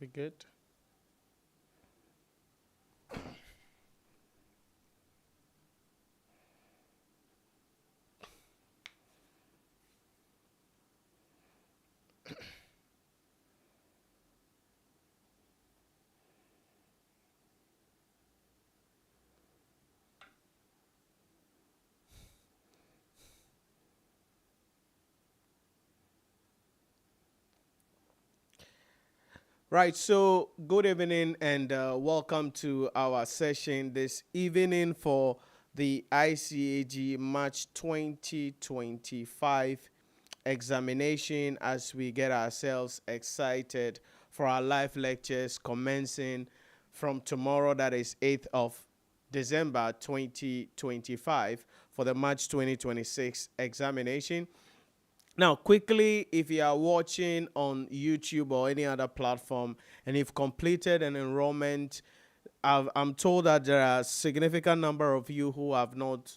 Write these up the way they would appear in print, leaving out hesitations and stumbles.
We good? Right, so good evening and welcome to our session this evening for the ICAG March 2025 examination as we get ourselves excited for our live lectures commencing from tomorrow, that is 8th of December 2025, for the March 2026 examination. Now, quickly, if you are watching on YouTube or any other platform and you've completed an enrollment, I'm told that there are a significant number of you who have not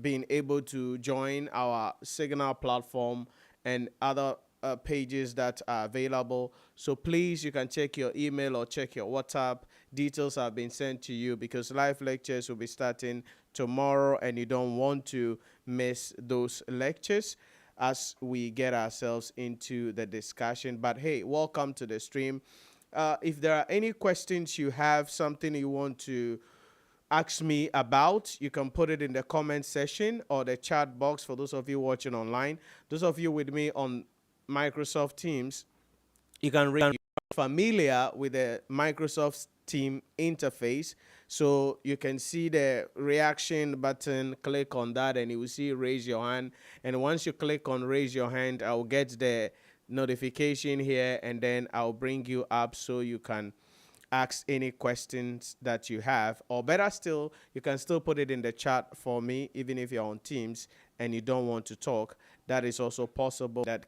been able to join our Signal platform and other pages that are available. So please, you can check your email or check your WhatsApp. Details have been sent to you because live lectures will be starting tomorrow and you don't want to miss those lectures as we get ourselves into the discussion. But hey, welcome to the stream. If there are any questions you have, something you want to ask me about, you can put it in the comment section or the chat box for those of you watching online. Those of you with me on Microsoft Teams, you can read familiar with the Microsoft Team interface. So you can see the reaction button, click on that and you will see raise your hand. And once you click on raise your hand, I'll get the notification here and then I'll bring you up so you can ask any questions that you have. Or better still, you can still put it in the chat for me, even if you're on Teams and you don't want to talk. That is also possible. That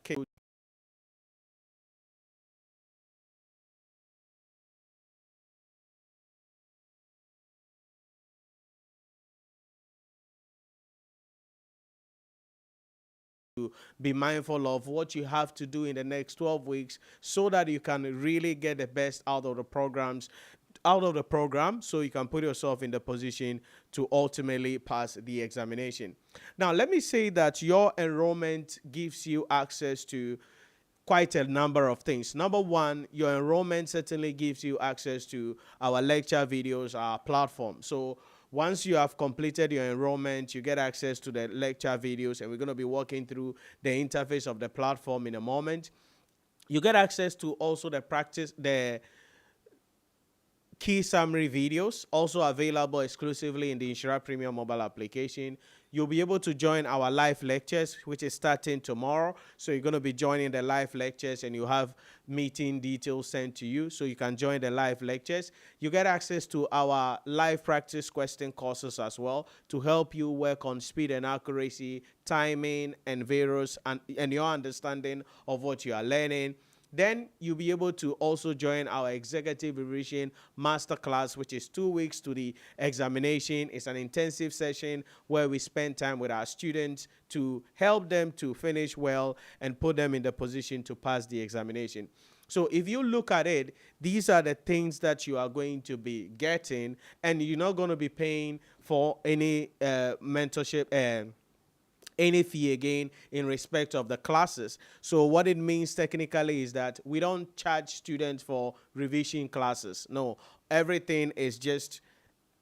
to be mindful of what you have to do in the next 12 weeks so that you can really get the best out of the program so you can put yourself in the position to ultimately pass the examination. Now, let me say that your enrollment gives you access to quite a number of things. Number one, your enrollment certainly gives you access to our lecture videos, our platform. So once you have completed your enrollment, you get access to the lecture videos, and we're going to be walking through the interface of the platform in a moment. You get access to also the key summary videos, also available exclusively in the Nhyira Premium mobile application. You'll be able to join our live lectures, which is starting tomorrow. So you're going to be joining the live lectures and you have meeting details sent to you so you can join the live lectures. You get access to our live practice question courses as well to help you work on speed and accuracy, timing, and various and your understanding of what you are learning. Then you'll be able to also join our executive revision masterclass, which is 2 weeks to the examination. It's an intensive session where we spend time with our students to help them to finish well and put them in the position to pass the examination. So if you look at it, these are the things that you are going to be getting, and you're not going to be paying for any mentorship any fee again in respect of the classes. So what it means technically is that we don't charge students for revision classes. No, everything is just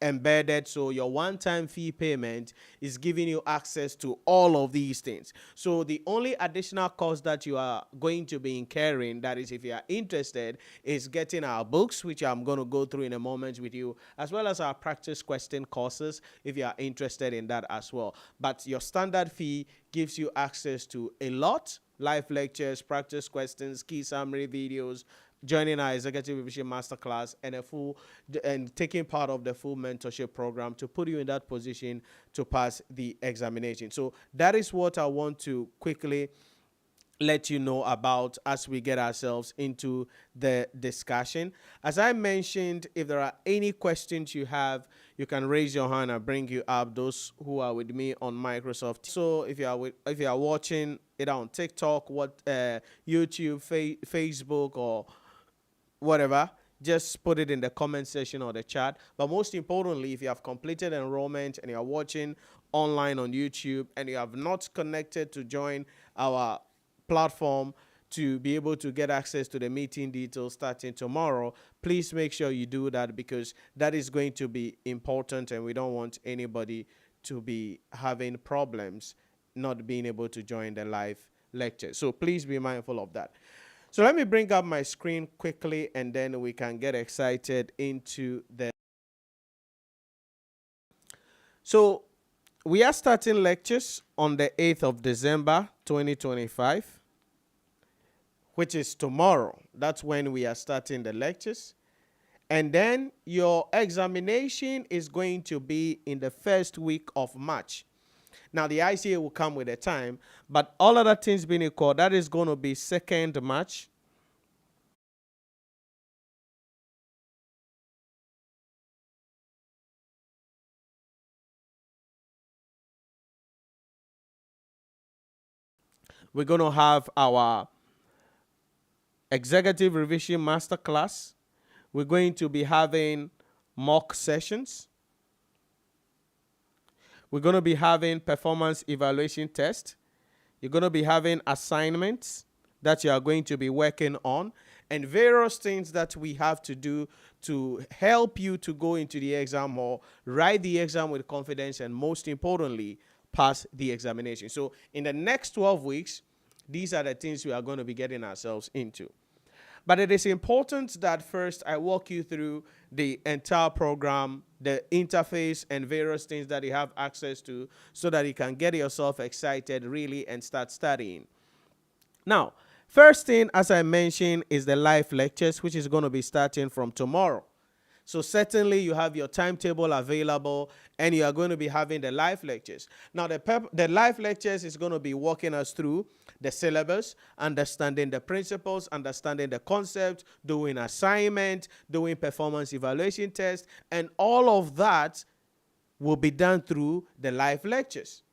embedded, so your one-time fee payment is giving you access to all of these things. So the only additional cost that you are going to be incurring, that is if you are interested, is getting our books, which I'm going to go through in a moment with you, as well as our practice question courses if you are interested in that as well. But your standard fee gives you access to a lot: live lectures, practice questions, key summary videos, joining our executive revision masterclass, and taking part of the full mentorship program to put you in that position to pass the examination. So that is what I want to quickly let you know about as we get ourselves into the discussion. As I mentioned, if there are any questions you have, you can raise your hand. I'll bring you up, those who are with me on Microsoft. So if you are watching it on TikTok, YouTube, Facebook, or whatever, just put it in the comment section or the chat. But most importantly, if you have completed enrollment and you are watching online on YouTube and you have not connected to join our platform to be able to get access to the meeting details starting tomorrow, please make sure you do that, because that is going to be important and we don't want anybody to be having problems not being able to join the live lecture. So please be mindful of that. So let me bring up my screen quickly and then we can get excited into the... So we are starting lectures on the 8th of December 2025. Which is tomorrow. That's when we are starting the lectures. And then your examination is going to be in the first week of March. Now, the ICAG will come with a time, but all other things being equal, that is going to be 2nd March. We're going to have our executive revision masterclass. We're going to be having mock sessions. We're going to be having performance evaluation test. You're going to be having assignments that you are going to be working on, and various things that we have to do to help you to go into the exam hall, write the exam with confidence, and most importantly, pass the examination. So in the next 12 weeks, these are the things we are going to be getting ourselves into. But it is important that first I walk you through the entire program, the interface, and various things that you have access to so that you can get yourself excited really and start studying. Now, first thing, as I mentioned, is the live lectures, which is going to be starting from tomorrow. So certainly you have your timetable available and you are going to be having the live lectures. Now the live lectures is going to be walking us through the syllabus, understanding the principles, understanding the concept, doing assignment, doing performance evaluation test, and all of that will be done through the live lectures.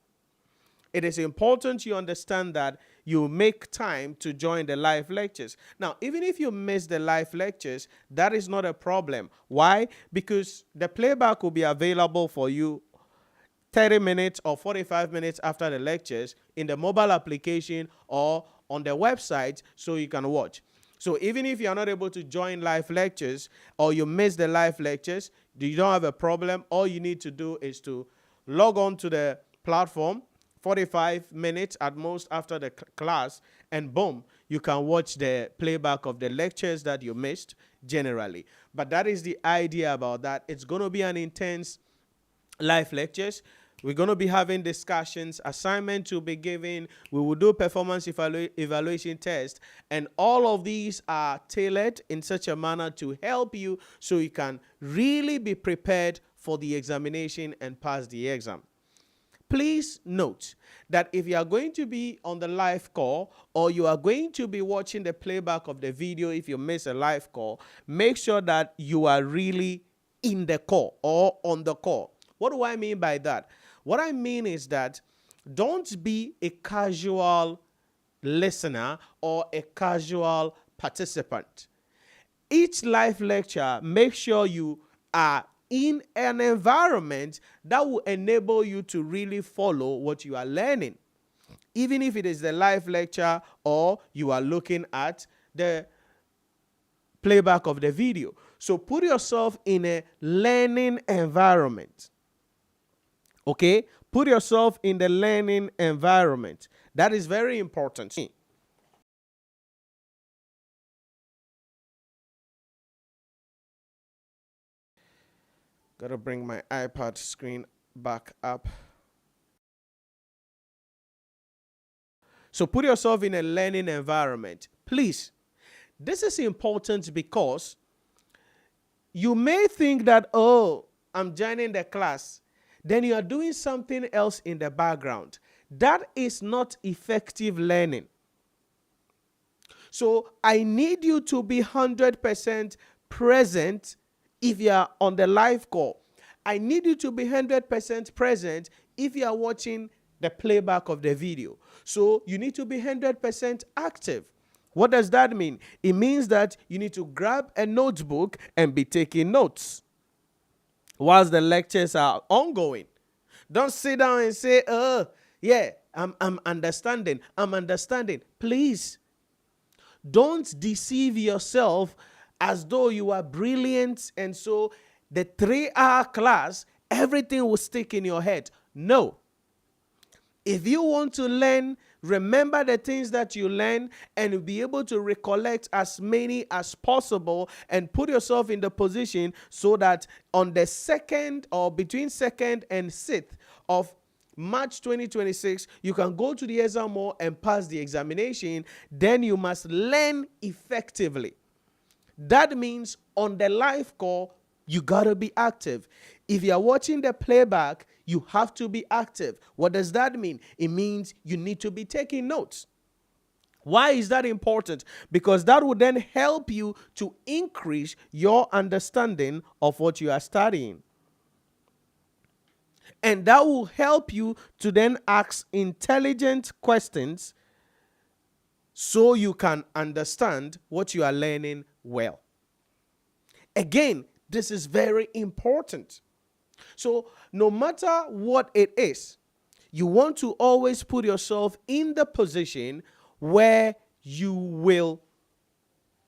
It is important you understand that you make time to join the live lectures. Now, even if you miss the live lectures, that is not a problem. Why? Because the playback will be available for you 30 minutes or 45 minutes after the lectures in the mobile application or on the website so you can watch. So even if you are not able to join live lectures or you miss the live lectures, you don't have a problem. All you need to do is to log on to the platform 45 minutes at most after the class, and boom, you can watch the playback of the lectures that you missed generally. But that is the idea about that. It's going to be an intense live lectures. We're going to be having discussions, assignments will be given, we will do performance evaluation test, and all of these are tailored in such a manner to help you so you can really be prepared for the examination and pass the exam. Please note that if you are going to be on the live call or you are going to be watching the playback of the video if you miss a live call, make sure that you are really in the call or on the call. What do I mean by that? What I mean is that don't be a casual listener or a casual participant. Each live lecture, make sure you are in an environment that will enable you to really follow what you are learning. Even if it is the live lecture or you are looking at the playback of the video. So put yourself in a learning environment. Okay? Put yourself in the learning environment. That is very important. Gotta bring my iPad screen back up. So put yourself in a learning environment. Please, this is important because you may think that, oh, I'm joining the class. Then you are doing something else in the background. That is not effective learning. So I need you to be 100% present if you are on the live call. I need you to be 100% present if you are watching the playback of the video. So you need to be 100% active. What does that mean? It means that you need to grab a notebook and be taking notes whilst the lectures are ongoing. Don't sit down and say, yeah, I'm understanding. I'm understanding. Please, don't deceive yourself as though you are brilliant and so the 3-hour class, everything will stick in your head. No. If you want to learn, remember the things that you learn and be able to recollect as many as possible and put yourself in the position so that on the 2nd or between 2nd and 6th of March 2026, you can go to the exam hall and pass the examination. Then you must learn effectively. That means on the live call, you gotta be active. If you're watching the playback, you have to be active. What does that mean? It means you need to be taking notes. Why is that important? Because that will then help you to increase your understanding of what you are studying. And that will help you to then ask intelligent questions so you can understand what you are learning well. Again, this is very important. So no matter what it is, you want to always put yourself in the position where you will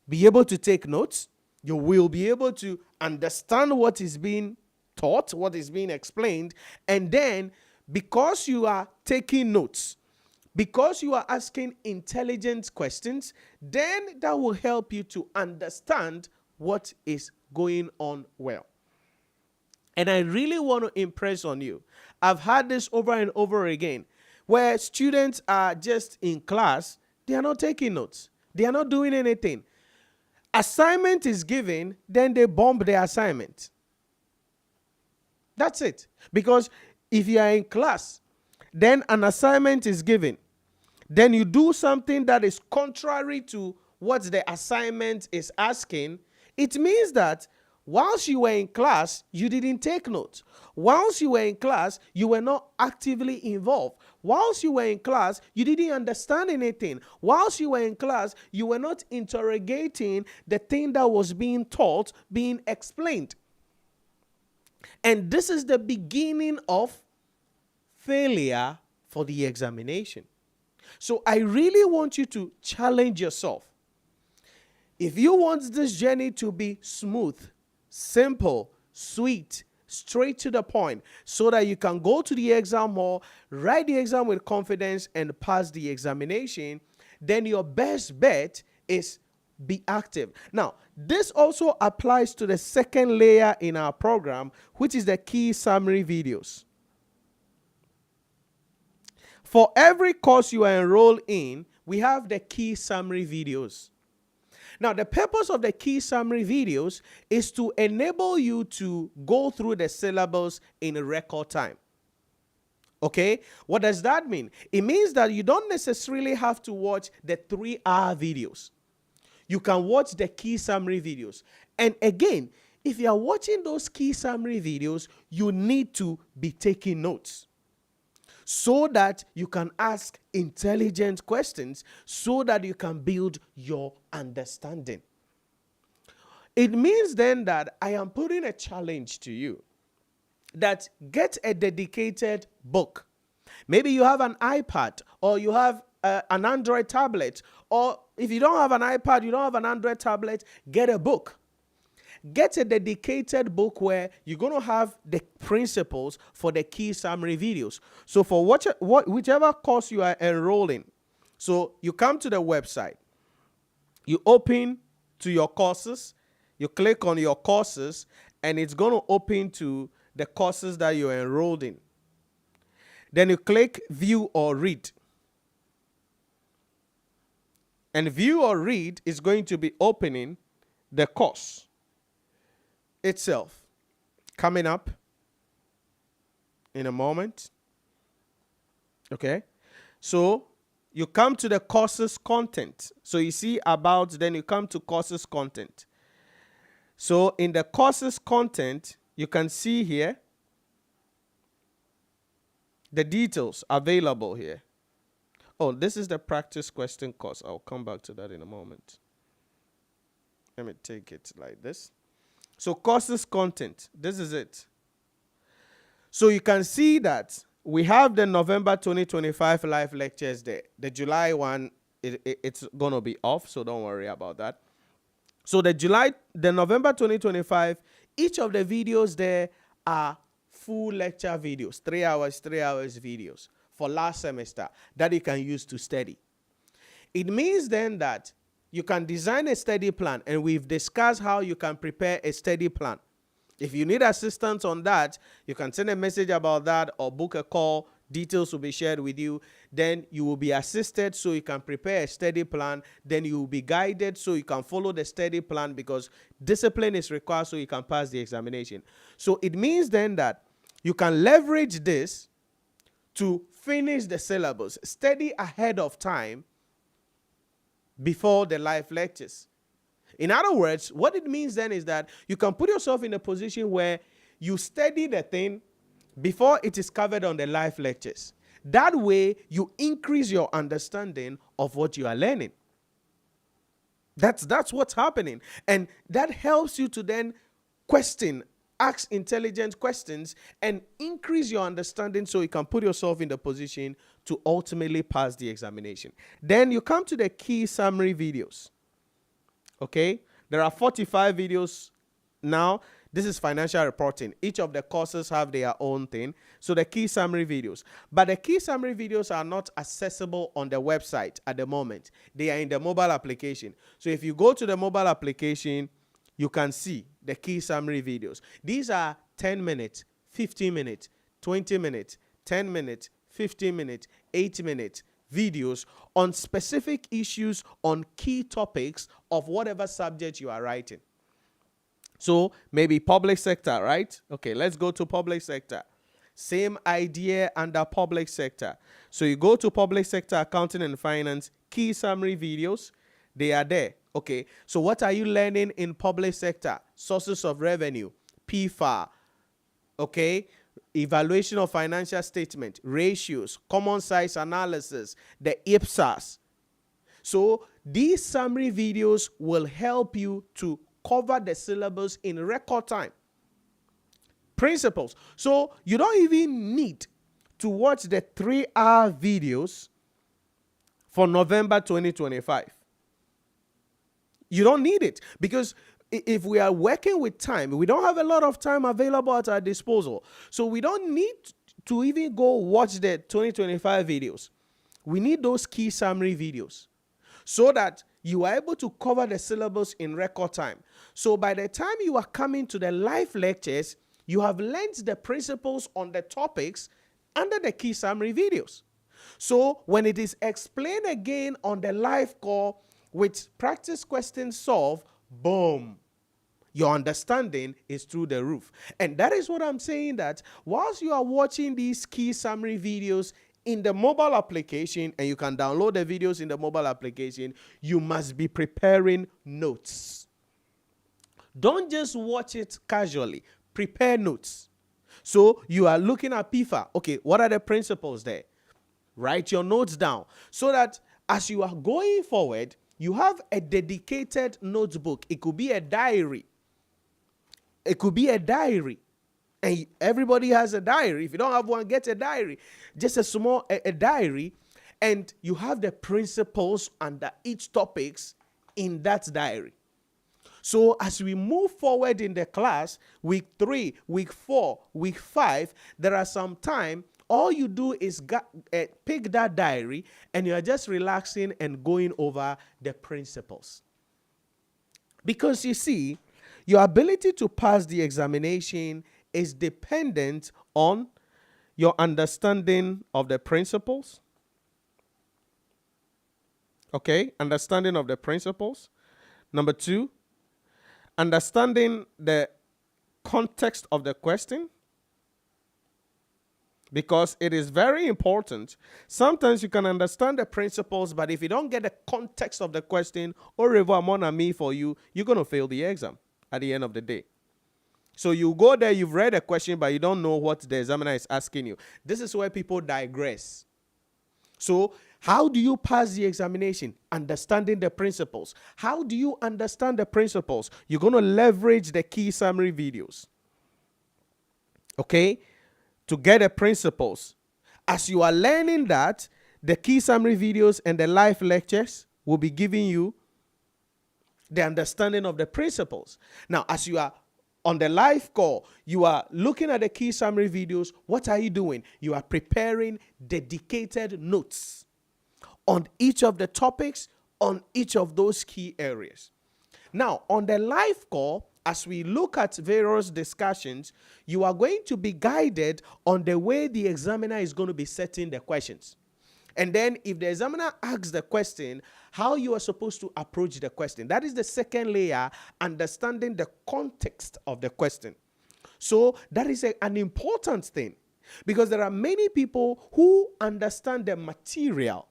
be able to take notes. You will be able to understand what is being taught, what is being explained. And then because you are taking notes, because you are asking intelligent questions, then that will help you to understand what is going on well. And I really want to impress on you. I've had this over and over again, where students are just in class, they are not taking notes. They are not doing anything. Assignment is given, then they bomb the assignment. That's it. Because if you are in class, then an assignment is given, then you do something that is contrary to what the assignment is asking, it means that whilst you were in class, you didn't take notes. Whilst you were in class, you were not actively involved. Whilst you were in class, you didn't understand anything. Whilst you were in class, you were not interrogating the thing that was being taught, being explained. And this is the beginning of failure for the examination. So I really want you to challenge yourself. If you want this journey to be smooth, simple, sweet, straight to the point, so that you can go to the exam hall, write the exam with confidence, and pass the examination, then your best bet is be active. Now, this also applies to the second layer in our program, which is the key summary videos. For every course you are enrolled in, we have the key summary videos. Now, the purpose of the key summary videos is to enable you to go through the syllabus in a record time. Okay? What does that mean? It means that you don't necessarily have to watch the 3-hour videos. You can watch the key summary videos. And again, if you are watching those key summary videos, you need to be taking notes so that you can ask intelligent questions, so that you can build your understanding. It means then that I am putting a challenge to you that get a dedicated book. Maybe you have an iPad or you have an Android tablet, or if you don't have an iPad, you don't have an Android tablet, get a book. Get a dedicated book where you're going to have the principles for the key summary videos. So for whichever course you are enrolling, so you come to the website, you open to your courses, you click on your courses, and it's going to open to the courses that you're enrolled in. Then you click view or read. And view or read is going to be opening the course itself. Coming up in a moment. Okay. So you come to the courses content. So you see about, then you come to courses content. So in the courses content, you can see here the details available here. Oh, this is the practice question course. I'll come back to that in a moment. Let me take it like this. So courses content, this is it. So you can see that we have the November 2025 live lectures there. The July one, it's going to be off, so don't worry about that. So the November 2025, each of the videos there are full lecture videos, 3 hours videos for last semester that you can use to study. It means then that you can design a study plan, and we've discussed how you can prepare a study plan. If you need assistance on that, you can send a message about that or book a call. Details will be shared with you. Then you will be assisted so you can prepare a study plan. Then you will be guided so you can follow the study plan, because discipline is required so you can pass the examination. So it means then that you can leverage this to finish the syllabus, study ahead of time before the live lectures. In other words, what it means then is that you can put yourself in a position where you study the thing before it is covered on the live lectures. That way, you increase your understanding of what you are learning. That's what's happening. And that helps you to then ask intelligent questions and increase your understanding so you can put yourself in the position to ultimately pass the examination. Then you come to the key summary videos. Okay, there are 45 videos now. This is financial reporting. Each of the courses have their own thing. So the key summary videos. But the key summary videos are not accessible on the website at the moment. They are in the mobile application. So if you go to the mobile application, you can see the key summary videos. These are 10 minutes, 15 minutes, 20 minutes, 10 minutes, 15 minutes, 8 minutes videos on specific issues on key topics of whatever subject you are writing. So maybe public sector, right? Okay, let's go to public sector. Same idea under public sector. So you go to public sector accounting and finance, key summary videos, they are there. Okay, so what are you learning in public sector? Sources of revenue, PFAR, okay, evaluation of financial statement, ratios, common size analysis, the IPSAS. So these summary videos will help you to cover the syllabus in record time. Principles. So you don't even need to watch the 3-hour videos for November 2025. You don't need it, because if we are working with time, we don't have a lot of time available at our disposal. So we don't need to even go watch the 2025 videos. We need those key summary videos so that you are able to cover the syllabus in record time. So by the time you are coming to the live lectures, you have learned the principles on the topics under the key summary videos. So when it is explained again on the live call with practice questions solved, boom, your understanding is through the roof. And that is what I'm saying, that whilst you are watching these key summary videos in the mobile application, and you can download the videos in the mobile application, you must be preparing notes. Don't just watch it casually. Prepare notes. So you are looking at PFA. Okay, what are the principles there? Write your notes down so that as you are going forward, you have a dedicated notebook. It could be a diary. It could be a diary. And everybody has a diary. If you don't have one, get a diary. Just a small a diary. And you have the principles under each topics in that diary. So as we move forward in the class, week 3, week 4, week 5, there are some time. All you do is pick that diary and you are just relaxing and going over the principles. Because you see, your ability to pass the examination is dependent on your understanding of the principles. Okay, understanding of the principles. Number 2, understanding the context of the question. Because it is very important. Sometimes you can understand the principles, but if you don't get the context of the question, au revoir mon ami for you, you're going to fail the exam at the end of the day. So you go there, you've read a question, but you don't know what the examiner is asking you. This is where people digress. So How do you pass the examination? Understanding the principles. How do you understand the principles? You're going to leverage the key summary videos, okay, to get the principles. As you are learning that, the key summary videos and the live lectures will be giving you the understanding of the principles. Now, as you are on the live call, you are looking at the key summary videos. What are you doing? You are preparing dedicated notes on each of the topics, on each of those key areas. Now, on the live call, as we look at various discussions, you are going to be guided on the way the examiner is going to be setting the questions. And then if the examiner asks the question, how you are supposed to approach the question. That is the second layer, understanding the context of the question. So that is an important thing, because there are many people who understand the material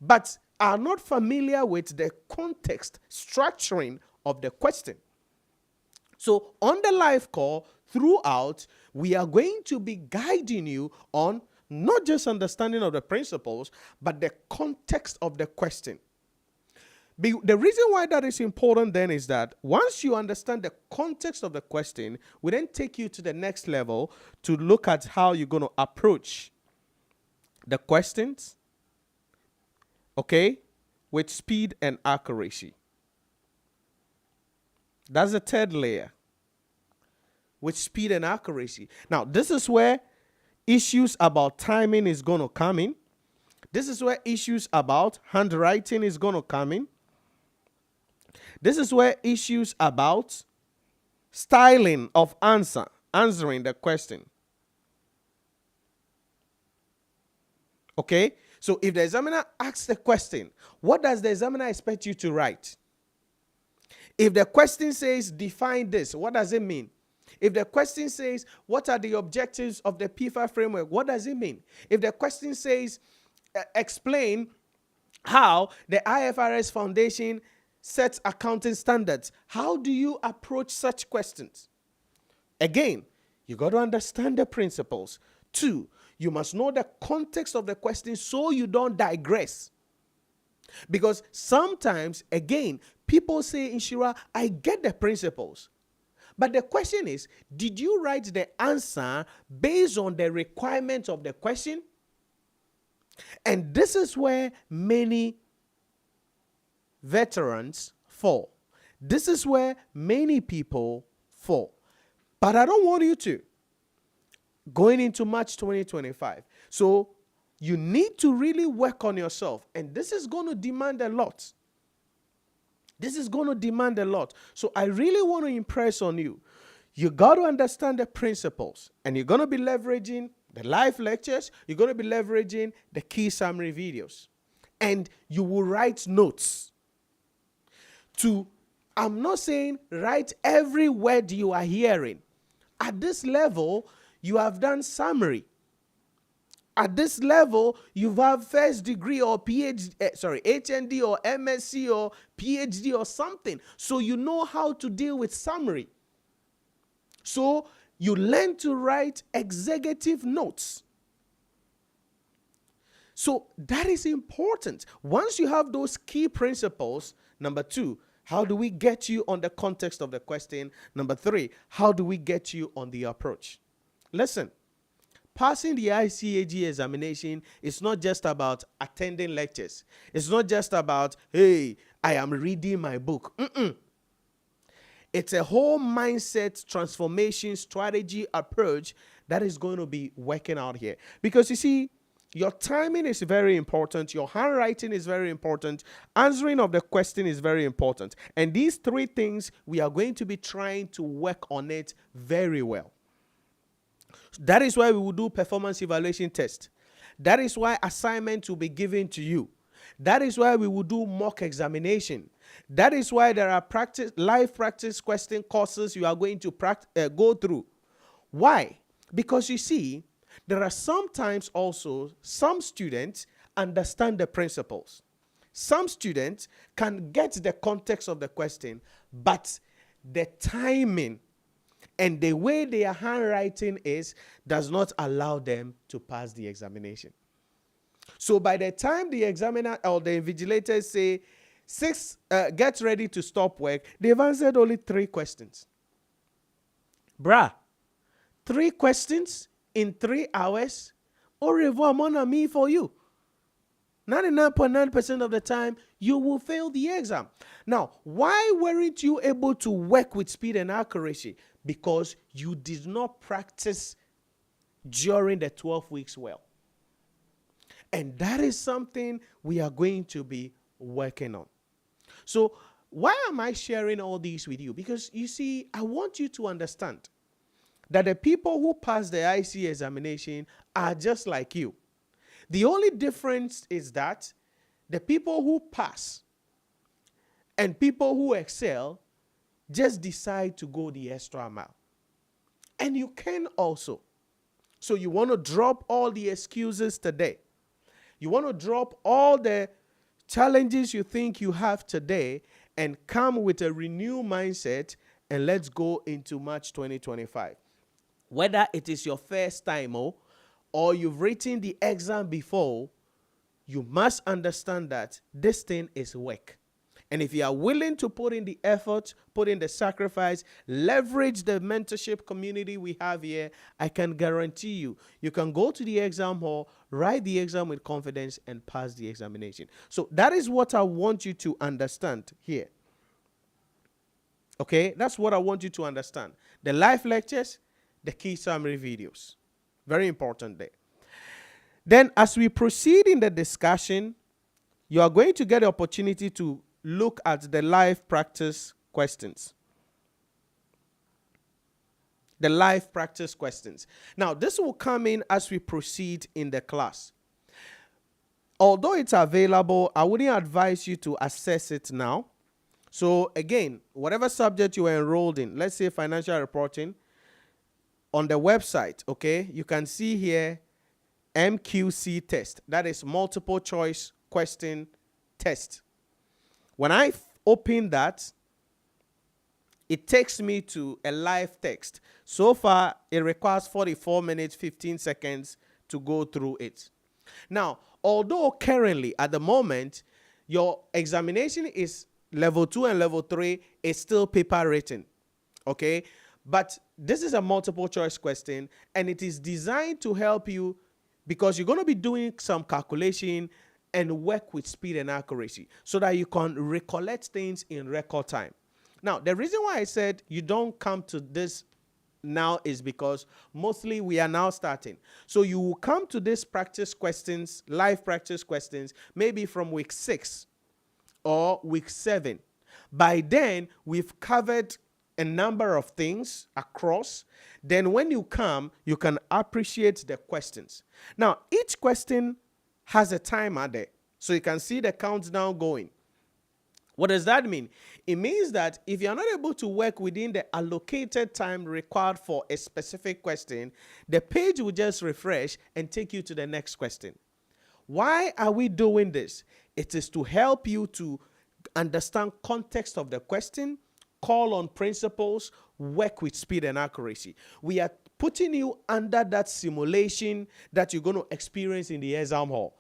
but are not familiar with the context structuring of the question. So on the live call, throughout, we are going to be guiding you on not just understanding of the principles, but the context of the question. The reason why that is important then is that once you understand the context of the question, we then take you to the next level to look at how you're going to approach the questions, okay, with speed and accuracy. That's the third layer, with speed and accuracy. Now, this is where issues about timing is going to come in. This is where issues about handwriting is going to come in. This is where issues about styling of answering the question. Okay? So if the examiner asks the question, what does the examiner expect you to write? If the question says, define this, what does it mean? If the question says, what are the objectives of the PIFA framework, what does it mean? If the question says, explain how the IFRS Foundation sets accounting standards, how do you approach such questions? Again, you got to understand the principles. 2, you must know the context of the question so you don't digress. Because sometimes, again, people say, Nhyira, I get the principles. But the question is, did you write the answer based on the requirements of the question? And this is where many veterans fall. This is where many people fall. But I don't want you to. Going into March 2025. So you need to really work on yourself. And this is going to demand a lot. This is going to demand a lot. So I really want to impress on you. You got to understand the principles. And you're going to be leveraging the live lectures. You're going to be leveraging the key summary videos. And you will write notes. I'm not saying write every word you are hearing. At this level, you have done summary. At this level, you have first degree or PhD, HND or MSc or PhD or something. So you know how to deal with summary. So you learn to write executive notes. So that is important. Once you have those key principles, number 2, how do we get you on the context of the question? Number 3, how do we get you on the approach? Listen, passing the ICAG examination is not just about attending lectures. It's not just about, hey, I am reading my book. It's a whole mindset transformation strategy approach that is going to be working out here. Because you see, your timing is very important. Your handwriting is very important. Answering of the question is very important. And these 3 things, we are going to be trying to work on it very well. That is why we will do performance evaluation test. That is why assignments will be given to you. That is why we will do mock examination. That is why there are live practice question courses you are going to go through. Why? Because you see, there are sometimes also some students understand the principles. Some students can get the context of the question, but the timing and the way their handwriting does not allow them to pass the examination. So by the time the examiner or the invigilators say get ready to stop work, they've answered only 3 questions. Bruh, 3 questions in 3 hours? Au revoir, mon ami, for you. 99.9% of the time, you will fail the exam. Now, why weren't you able to work with speed and accuracy? Because you did not practice during the 12 weeks well. And that is something we are going to be working on. So why am I sharing all these with you? Because you see, I want you to understand that the people who pass the ICAG examination are just like you. The only difference is that the people who pass and people who excel just decide to go the extra mile. And you can also. So you want to drop all the excuses today. You want to drop all the challenges you think you have today and come with a renewed mindset, and let's go into March 2025. Whether it is your first time or you've written the exam before, you must understand that this thing is work. And if you are willing to put in the effort, put in the sacrifice, leverage the mentorship community we have here, I can guarantee you, you can go to the exam hall, write the exam with confidence, and pass the examination. So that is what I want you to understand here. Okay, that's what I want you to understand. The live lectures, the key summary videos. Very important there. Then as we proceed in the discussion, you are going to get the opportunity to look at the live practice questions. The live practice questions. Now, this will come in as we proceed in the class. Although it's available, I wouldn't advise you to access it now. So again, whatever subject you are enrolled in, let's say financial reporting, on the website, okay, you can see here MQC test. That is multiple choice question test. When I open that, it takes me to a live text. So far, it requires 44 minutes, 15 seconds to go through it. Now, although currently, at the moment, your examination is level 2 and level 3, is still paper written, okay? But this is a multiple choice question, and it is designed to help you because you're going to be doing some calculation and work with speed and accuracy so that you can recollect things in record time. Now, the reason why I said you don't come to this now is because mostly we are now starting. So you will come to this practice questions, live practice questions, maybe from week 6 or week 7. By then, we've covered a number of things across. Then when you come, you can appreciate the questions. Now, each question has a timer there. So you can see the countdown going. What does that mean? It means that if you're not able to work within the allocated time required for a specific question, the page will just refresh and take you to the next question. Why are we doing this? It is to help you to understand context of the question, call on principles, work with speed and accuracy. We are putting you under that simulation that you're going to experience in the exam hall.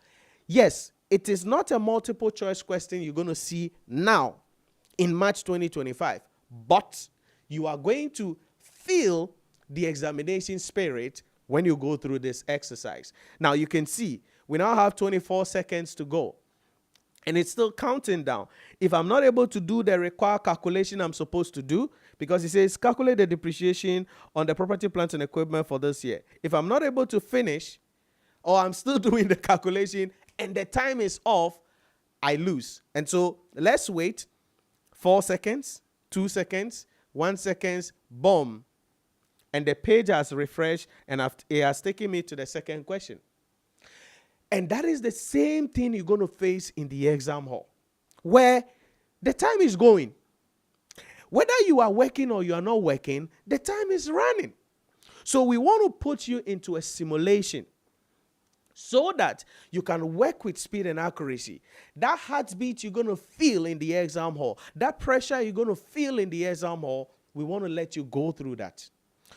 Yes, it is not a multiple choice question you're going to see now in March 2025, but you are going to feel the examination spirit when you go through this exercise. Now you can see we now have 24 seconds to go. And it's still counting down. If I'm not able to do the required calculation I'm supposed to do, because it says calculate the depreciation on the property, plant, and equipment for this year. If I'm not able to finish, or I'm still doing the calculation and the time is off, I lose. And so let's wait 4 seconds, 2 seconds, 1 second, boom. And the page has refreshed and it has taken me to the second question. And that is the same thing you're going to face in the exam hall, where the time is going. Whether you are working or you are not working, the time is running. So we want to put you into a simulation so that you can work with speed and accuracy. That heartbeat you're going to feel in the exam hall, that pressure you're going to feel in the exam hall, we want to let you go through that.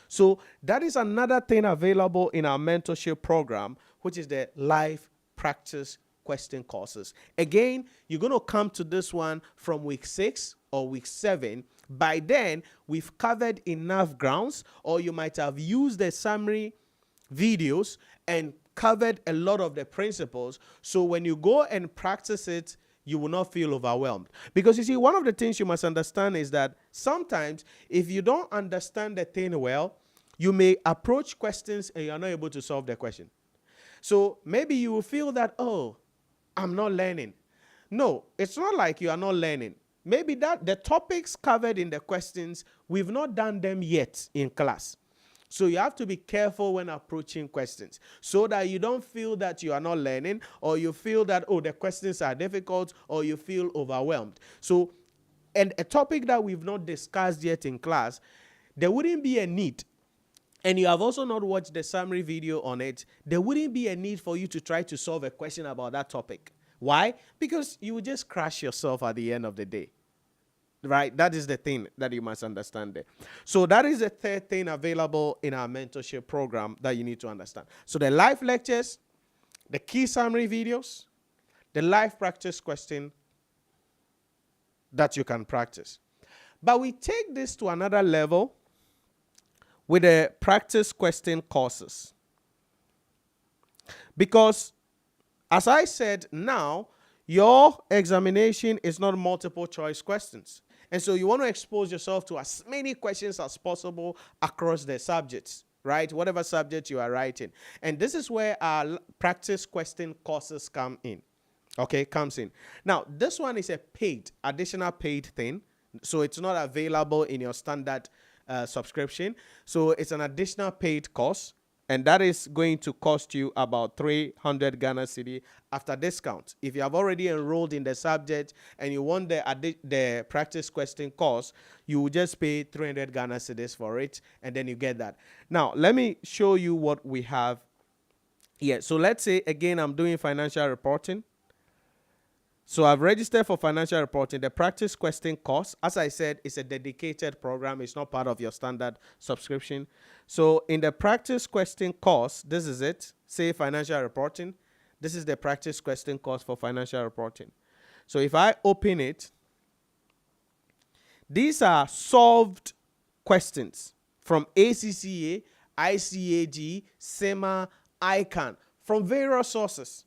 So that is another thing available in our mentorship program, which is the live practice question courses. Again, you're going to come to this one from week 6 or week 7. By then, we've covered enough grounds, or you might have used the summary videos and covered a lot of the principles. So when you go and practice it, you will not feel overwhelmed. Because you see, one of the things you must understand is that sometimes if you don't understand the thing well, you may approach questions and you're not able to solve the question. So maybe you will feel that, oh, I'm not learning. No, it's not like you are not learning. Maybe that the topics covered in the questions, we've not done them yet in class. So you have to be careful when approaching questions so that you don't feel that you are not learning, or you feel that, oh, the questions are difficult, or you feel overwhelmed. So, and a topic that we've not discussed yet in class, there wouldn't be a need, and you have also not watched the summary video on it, there wouldn't be a need for you to try to solve a question about that topic. Why? Because you would just crash yourself at the end of the day. Right? That is the thing that you must understand there. So that is the third thing available in our mentorship program that you need to understand. So the live lectures, the key summary videos, the live practice question that you can practice. But we take this to another level with the practice question courses. Because, as I said, now your examination is not multiple choice questions. And so you want to expose yourself to as many questions as possible across the subjects, right? Whatever subject you are writing. And this is where our practice question courses come in. Okay, comes in. Now, this one is a additional paid thing. So it's not available in your standard subscription. So it's an additional paid course. And that is going to cost you about 300 Ghana cedi after discount. If you have already enrolled in the subject and you want the practice question course, you will just pay 300 Ghana cedis for it, and then you get that. Now, let me show you what we have here. So let's say, again, I'm doing financial reporting. So I've registered for financial reporting. The practice question course, as I said, is a dedicated program. It's not part of your standard subscription. So in the practice question course, this is it. Say financial reporting. This is the practice question course for financial reporting. So if I open it, these are solved questions from ACCA, ICAG, SEMA, ICAG, from various sources.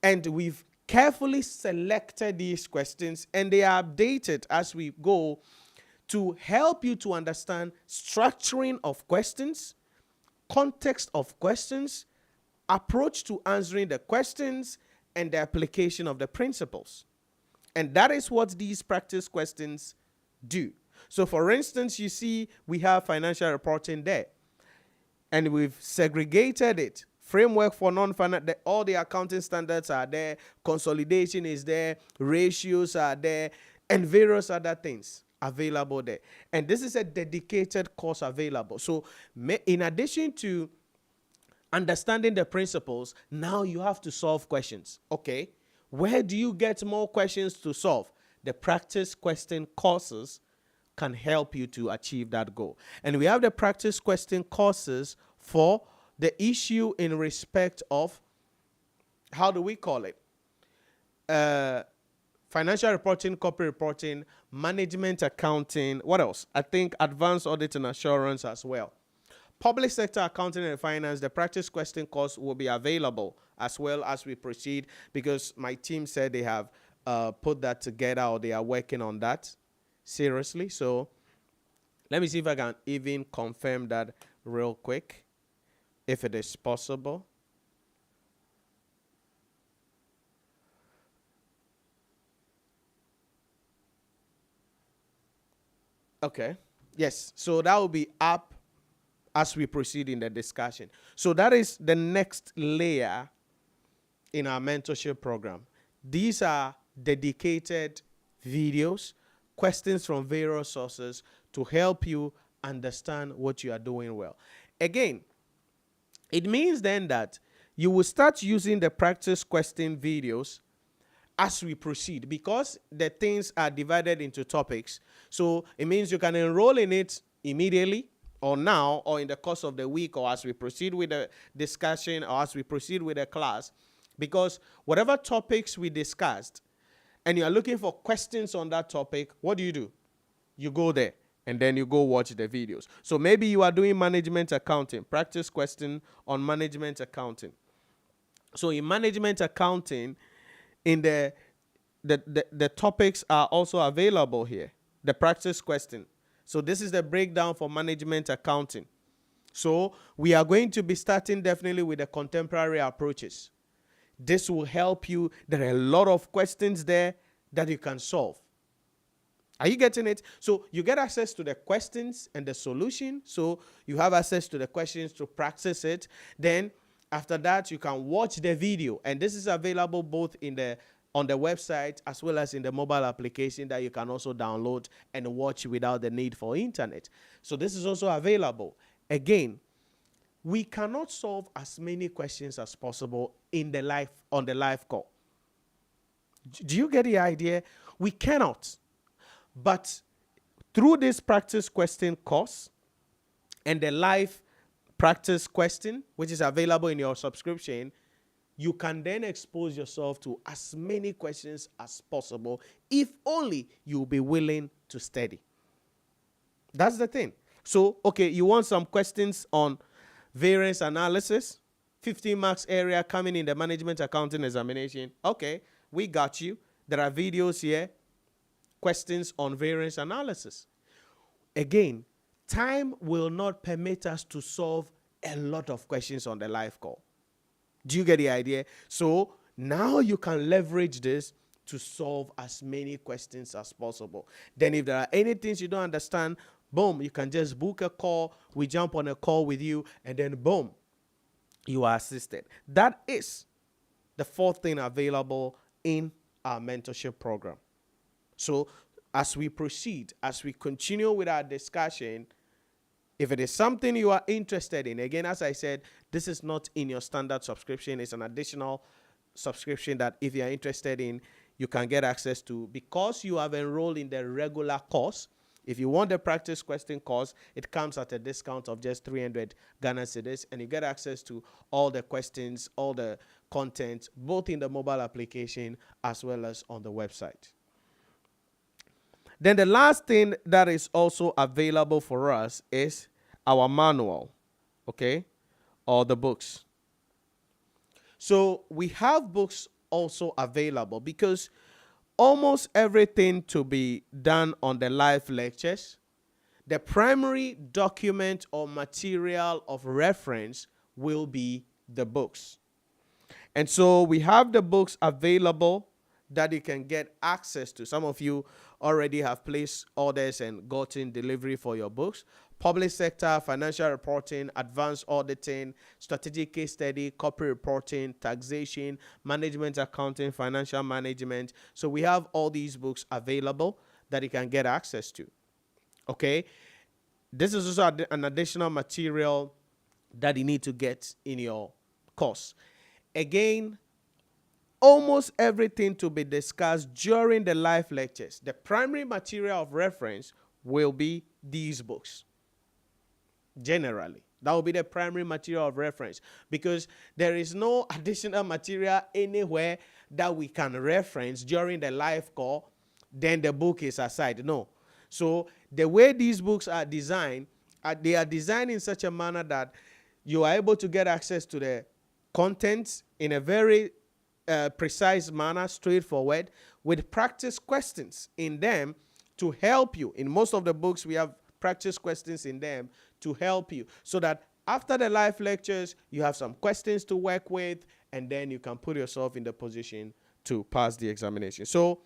And we've carefully selected these questions, and they are updated as we go to help you to understand structuring of questions, context of questions, approach to answering the questions, and the application of the principles. And that is what these practice questions do. So for instance, you see we have financial reporting there, and we've segregated it. Framework for non-financial, all the accounting standards are there, consolidation is there, ratios are there, and various other things available there. And this is a dedicated course available. So in addition to understanding the principles, now you have to solve questions. Okay, where do you get more questions to solve? The practice question courses can help you to achieve that goal. And we have the practice question courses for the issue in respect of, how do we call it? Financial reporting, corporate reporting, management accounting. What else? I think advanced audit and assurance as well. Public sector accounting and finance, the practice question course will be available as well as we proceed, because my team said they have put that together, or they are working on that seriously. So let me see if I can even confirm that real quick, if it is possible. Okay. Yes. So that will be up as we proceed in the discussion. So that is the next layer in our mentorship program. These are dedicated videos, questions from various sources to help you understand what you are doing well. Again, it means then that you will start using the practice question videos as we proceed, because the things are divided into topics. So it means you can enroll in it immediately, or now, or in the course of the week, or as we proceed with the discussion, or as we proceed with the class. Because whatever topics we discussed, and you are looking for questions on that topic, what do? You go there and then you go watch the videos. So maybe you are doing management accounting, practice question on management accounting. So in management accounting, in the topics are also available here, the practice question. So this is the breakdown for management accounting. So we are going to be starting definitely with the contemporary approaches. This will help you. There are a lot of questions there that you can solve. Are you getting it? So you get access to the questions and the solution. So you have access to the questions to practice it. Then after that, you can watch the video. And this is available both on the website as well as in the mobile application that you can also download and watch without the need for internet. So this is also available. Again, we cannot solve as many questions as possible on the live call. Do you get the idea? We cannot. But through this practice question course and the live practice question, which is available in your subscription, you can then expose yourself to as many questions as possible if only you'll be willing to study. That's the thing. So, okay, you want some questions on variance analysis, 15 marks area coming in the management accounting examination. Okay, we got you. There are videos here, questions on variance analysis. Again, time will not permit us to solve a lot of questions on the live call. Do you get the idea? So now you can leverage this to solve as many questions as possible. Then if there are any things you don't understand, boom, you can just book a call. We jump on a call with you, and then boom, you are assisted. That is the fourth thing available in our mentorship program. So as we proceed, as we continue with our discussion, if it is something you are interested in, again, as I said, this is not in your standard subscription. It's an additional subscription that if you are interested in, you can get access to. Because you have enrolled in the regular course, if you want the practice question course, it comes at a discount of just 300 Ghana cedis, and you get access to all the questions, all the content, both in the mobile application as well as on the website. Then the last thing that is also available for us is our manual, okay, or the books. So we have books also available because almost everything to be done on the live lectures, the primary document or material of reference will be the books. And so we have the books available that you can get access to. Some of you already have placed orders and gotten delivery for your books. Public sector, financial reporting, advanced auditing, strategic case study, corporate reporting, taxation, management accounting, financial management. So we have all these books available that you can get access to. Okay? This is also an additional material that you need to get in your course. Again, almost everything to be discussed during the live lectures, the primary material of reference will be these books. Generally, that will be the primary material of reference because there is no additional material anywhere that we can reference during the live call, then the book is aside. No. So the way these books are designed, they are designed in such a manner that you are able to get access to the contents in a very precise manner, straightforward, with practice questions in them to help you. In most of the books, we have practice questions in them to help you so that after the live lectures, you have some questions to work with, and then you can put yourself in the position to pass the examination. So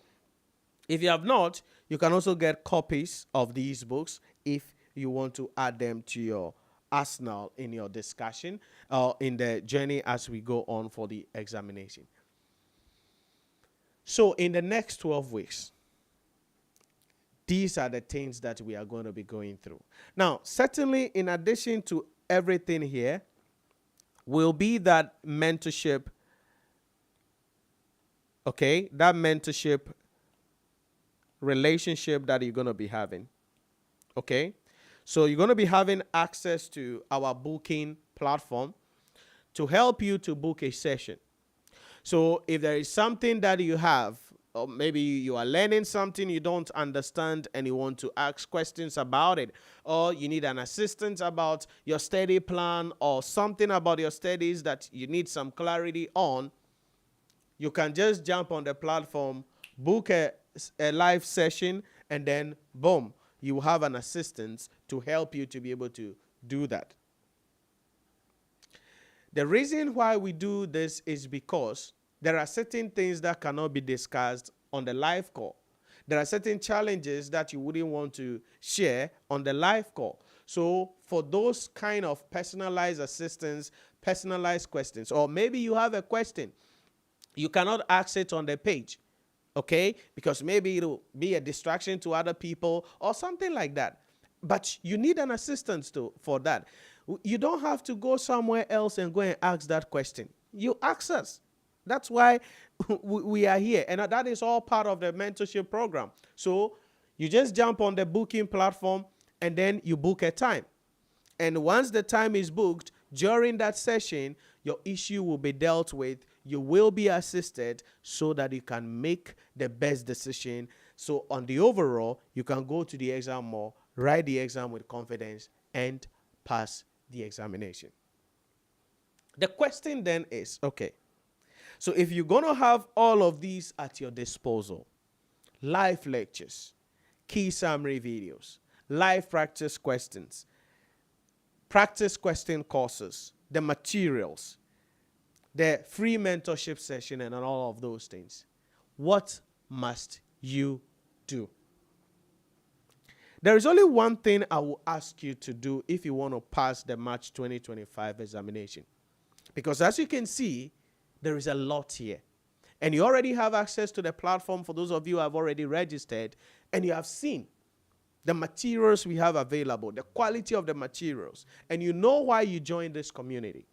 if you have not, you can also get copies of these books if you want to add them to your arsenal in your discussion or in the journey as we go on for the examination. So in the next 12 weeks, these are the things that we are going to be going through. Now, certainly in addition to everything here, will be that mentorship, okay, that mentorship relationship that you're going to be having, okay? So you're going to be having access to our booking platform to help you to book a session. So if there is something that you have, or maybe you are learning something you don't understand and you want to ask questions about it, or you need an assistance about your study plan or something about your studies that you need some clarity on, you can just jump on the platform, book a live session, and then boom, you have an assistant to help you to be able to do that. The reason why we do this is because there are certain things that cannot be discussed on the live call. There are certain challenges that you wouldn't want to share on the live call. So for those kind of personalized assistance, personalized questions, or maybe you have a question, you cannot ask it on the page, okay? Because maybe it'll be a distraction to other people or something like that. But you need an assistant for that. You don't have to go somewhere else and go and ask that question. You ask us. That's why we are here. And that is all part of the mentorship program. So you just jump on the booking platform and then you book a time. And once the time is booked, during that session, your issue will be dealt with. You will be assisted so that you can make the best decision. So on the overall, you can go to the exam more, write the exam with confidence, and pass the examination. The question then is, okay, so if you're going to have all of these at your disposal, live lectures, key summary videos, live practice questions, practice question courses, the materials, the free mentorship session, and all of those things, what must you do? There is only one thing I will ask you to do if you want to pass the March 2025 examination. Because as you can see, there is a lot here. And you already have access to the platform for those of you who have already registered, and you have seen the materials we have available, the quality of the materials, and you know why you joined this community.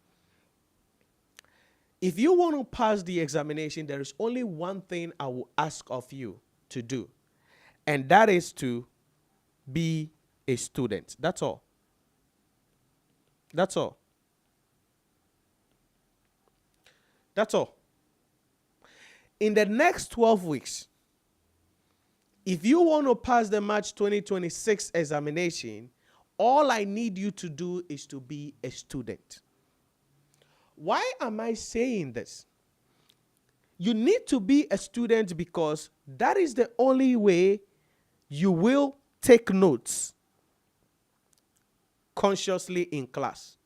If you want to pass the examination, there is only one thing I will ask of you to do, and that is to be a student. That's all. That's all. That's all. In the next 12 weeks, if you want to pass the March 2026 examination, all I need you to do is to be a student. Why am I saying this? You need to be a student because that is the only way you will take notes consciously in class.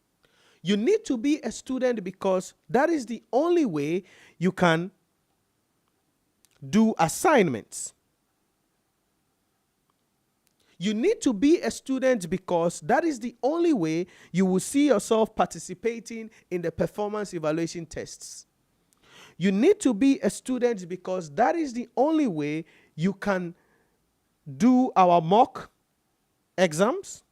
You need to be a student because that is the only way you can do assignments. You need to be a student because that is the only way you will see yourself participating in the performance evaluation tests. You need to be a student because that is the only way you can do our mock exams.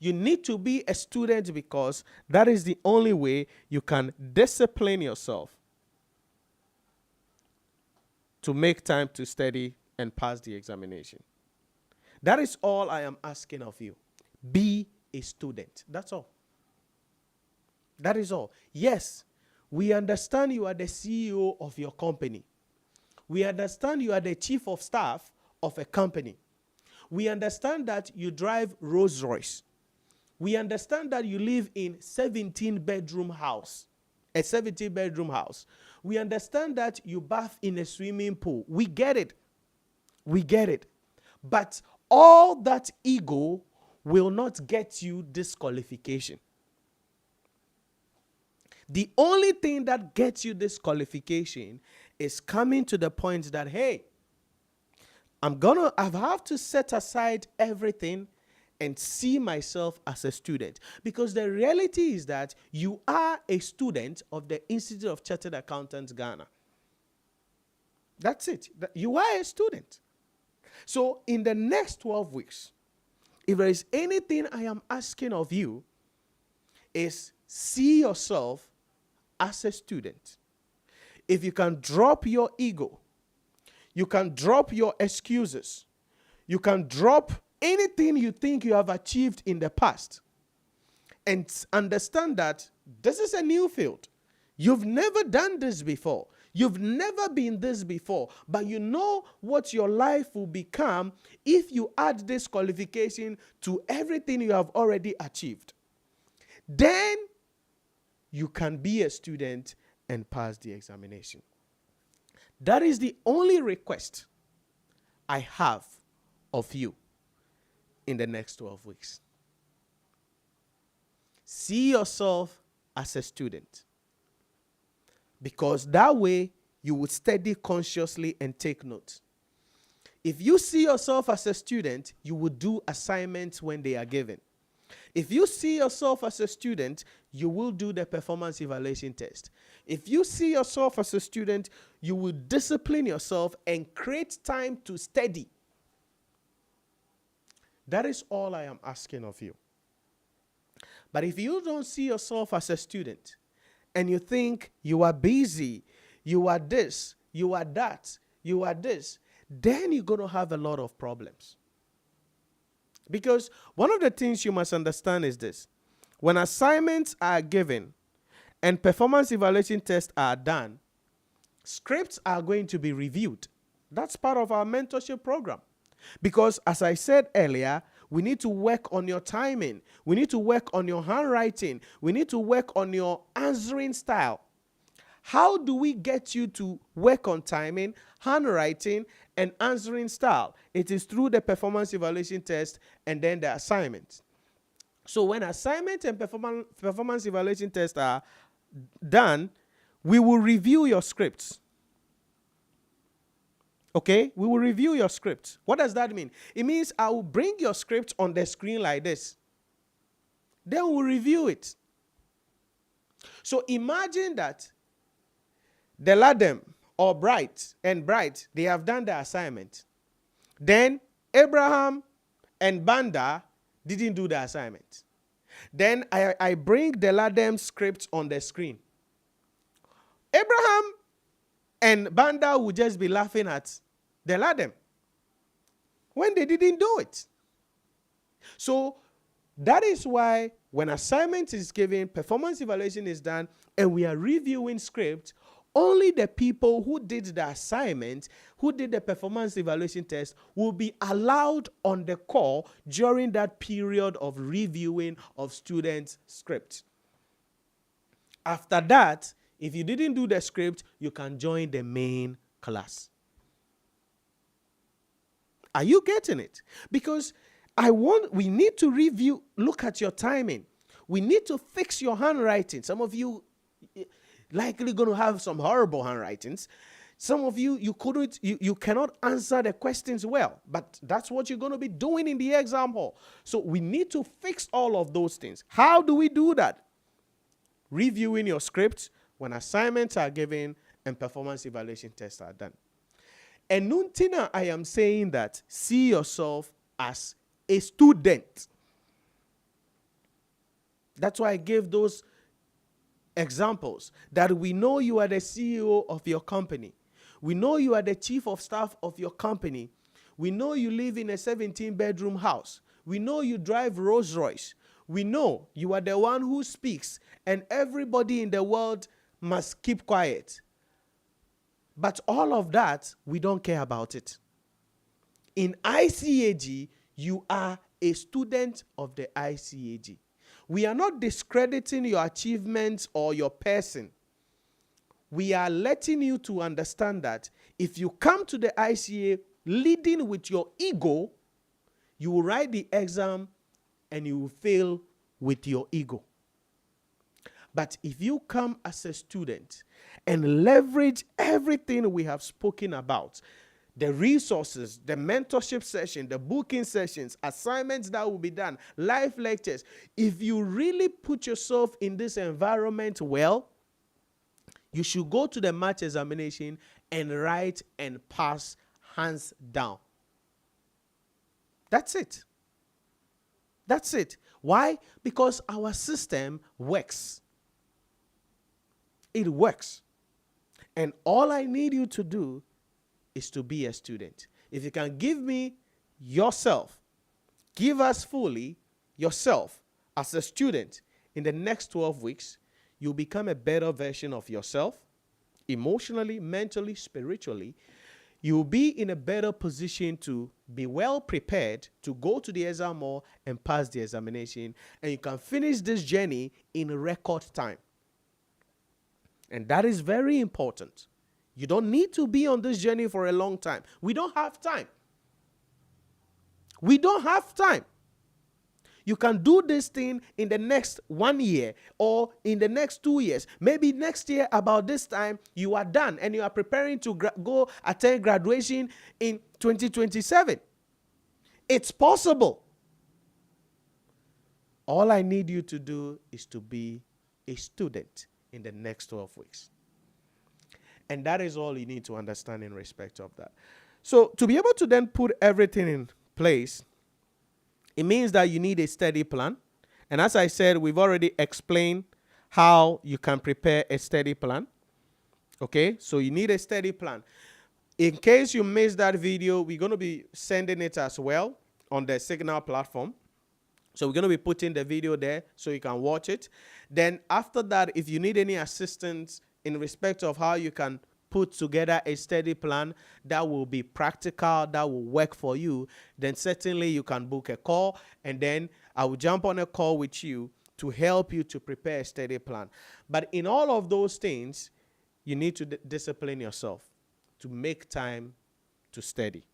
You need to be a student because that is the only way you can discipline yourself to make time to study and pass the examination. That is all I am asking of you. Be a student. That's all. That is all. Yes, we understand you are the CEO of your company. We understand you are the chief of staff of a company. We understand that you drive Rolls Royce. We understand that you live in a 17-bedroom house. We understand that you bath in a swimming pool. We get it. We get it. But all that ego will not get you disqualification. The only thing that gets you disqualification is coming to the point that, hey, I have to set aside everything and see myself as a student. Because the reality is that you are a student of the Institute of Chartered Accountants, Ghana. That's it. You are a student. So in the next 12 weeks, if there is anything I am asking of you, is see yourself as a student. If you can drop your ego, you can drop your excuses, you can drop anything you think you have achieved in the past, and understand that this is a new field. You've never done this before. You've never been this before, but you know what your life will become if you add this qualification to everything you have already achieved. Then you can be a student and pass the examination. That is the only request I have of you in the next 12 weeks. See yourself as a student, because that way you would study consciously and take notes. If you see yourself as a student, you would do assignments when they are given. If you see yourself as a student, you will do the performance evaluation test. If you see yourself as a student, you will discipline yourself and create time to study. That is all I am asking of you. But if you don't see yourself as a student, and you think you are busy, you are this, you are that, you are this, then you're going to have a lot of problems. Because one of the things you must understand is this. When assignments are given and performance evaluation tests are done, scripts are going to be reviewed. That's part of our mentorship program. Because as I said earlier, we need to work on your timing. We need to work on your handwriting. We need to work on your answering style. How do we get you to work on timing, handwriting, and answering style? It is through the performance evaluation test and then the assignment. So when assignment and performance evaluation tests are done, we will review your scripts. Okay, we will review your script. What does that mean? It means I will bring your script on the screen like this. Then we'll review it. So imagine that the Ladem or Bright, they have done the assignment. Then Abraham and Banda didn't do the assignment. Then I bring the Ladem script on the screen. Abraham and Banda would just be laughing at the Ladem when they didn't do it. So that is why when assignment is given, performance evaluation is done, and we are reviewing script, only the people who did the assignment, who did the performance evaluation test, will be allowed on the call during that period of reviewing of students' script. After that, if you didn't do the script, you can join the main class. Are you getting it? Because we need to review, look at your timing. We need to fix your handwriting. Some of you likely going to have some horrible handwritings. Some of you, you cannot answer the questions well, but that's what you're going to be doing in the exam hall. So we need to fix all of those things. How do we do that? Reviewing your script when assignments are given and performance evaluation tests are done. And Nuntina, I am saying that see yourself as a student. That's why I gave those examples, that we know you are the CEO of your company. We know you are the chief of staff of your company. We know you live in a 17-bedroom house. We know you drive Rolls Royce. We know you are the one who speaks, and everybody in the world must keep quiet. But all of that, we don't care about it. In ICAG, you are a student of the ICAG. We are not discrediting your achievements or your person. We are letting you to understand that if you come to the ICA leading with your ego, you will write the exam and you will fail with your ego. But if you come as a student and leverage everything we have spoken about, the resources, the mentorship session, the booking sessions, assignments that will be done, live lectures, if you really put yourself in this environment well, you should go to the match examination and write and pass hands down. That's it. That's it. Why? Because our system works. It works. And all I need you to do is to be a student. If you can give me yourself, give us fully yourself as a student in the next 12 weeks, you'll become a better version of yourself, emotionally, mentally, spiritually. You'll be in a better position to be well prepared to go to the exam hall and pass the examination. And you can finish this journey in record time. And that is very important. You don't need to be on this journey for a long time. We don't have time. We don't have time. You can do this thing in the next 1 year or in the next 2 years. Maybe next year about this time, you are done and you are preparing to go attend graduation in 2027. It's possible. All I need you to do is to be a student in the next 12 weeks. And that is all you need to understand in respect of that. So to be able to then put everything in place, it means that you need a study plan. And as I said, we've already explained how you can prepare a study plan. Okay, so you need a study plan. In case you missed that video, we're going to be sending it as well on the Signal platform. So we're going to be putting the video there so you can watch it. Then after that, if you need any assistance in respect of how you can put together a study plan that will be practical, that will work for you, then certainly you can book a call, and then I will jump on a call with you to help you to prepare a study plan. But in all of those things, you need to discipline yourself to make time to study.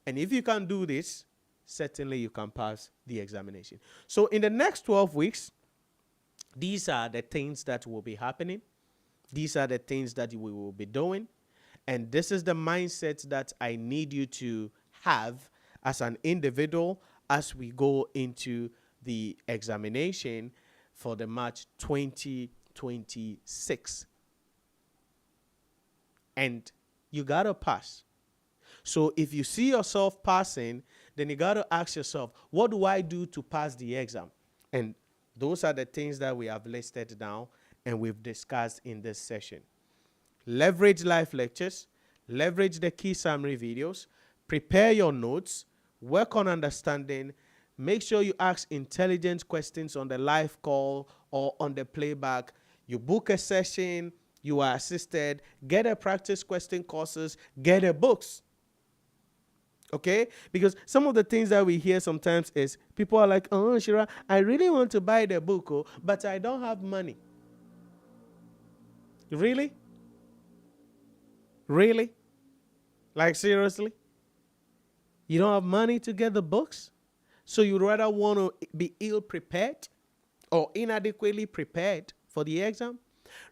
And if you can do this, certainly you can pass the examination. So in the next 12 weeks, these are the things that will be happening. These are the things that we will be doing. And this is the mindset that I need you to have as an individual as we go into the examination for the March 2026. And you got to pass. So if you see yourself passing, then you got to ask yourself, what do I do to pass the exam? And those are the things that we have listed down and we've discussed in this session. Leverage live lectures, leverage the key summary videos, prepare your notes, work on understanding, make sure you ask intelligent questions on the live call or on the playback. You book a session, you are assisted, get a practice question courses, get a books. Okay? Because some of the things that we hear sometimes is people are like, oh, Nhyira, I really want to buy the book, but I don't have money. Really? Really? Like seriously? You don't have money to get the books? So you'd rather want to be ill prepared or inadequately prepared for the exam?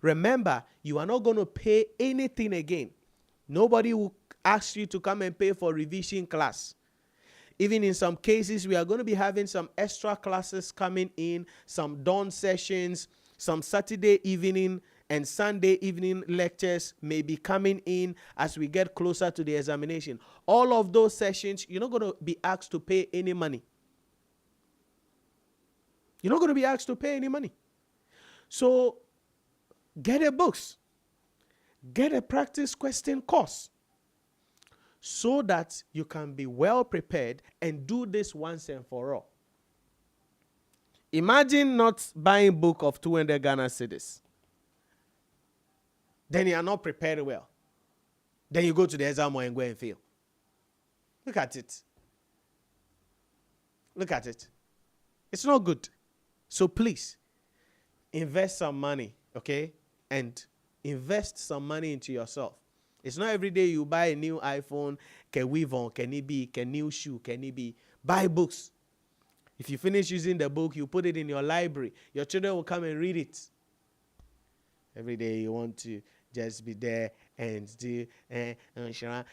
Remember, you are not going to pay anything again. Nobody will ask you to come and pay for revision class. Even in some cases, we are going to be having some extra classes coming in, some dawn sessions, some Saturday evening and Sunday evening lectures may be coming in as we get closer to the examination. All of those sessions, you're not going to be asked to pay any money. You're not going to be asked to pay any money. So get a books. Get a practice question course so that you can be well prepared and do this once and for all. Imagine not buying a book of 200 Ghana cedis. Then you are not prepared well. Then you go to the exam and go and fail. Look at it. Look at it. It's not good. So please, invest some money, okay? And invest some money into yourself. It's not every day you buy a new iPhone, can we on, can it be, can new shoe, can it be? Buy books. If you finish using the book, you put it in your library. Your children will come and read it. Every day you want to just be there and do, Nhyira,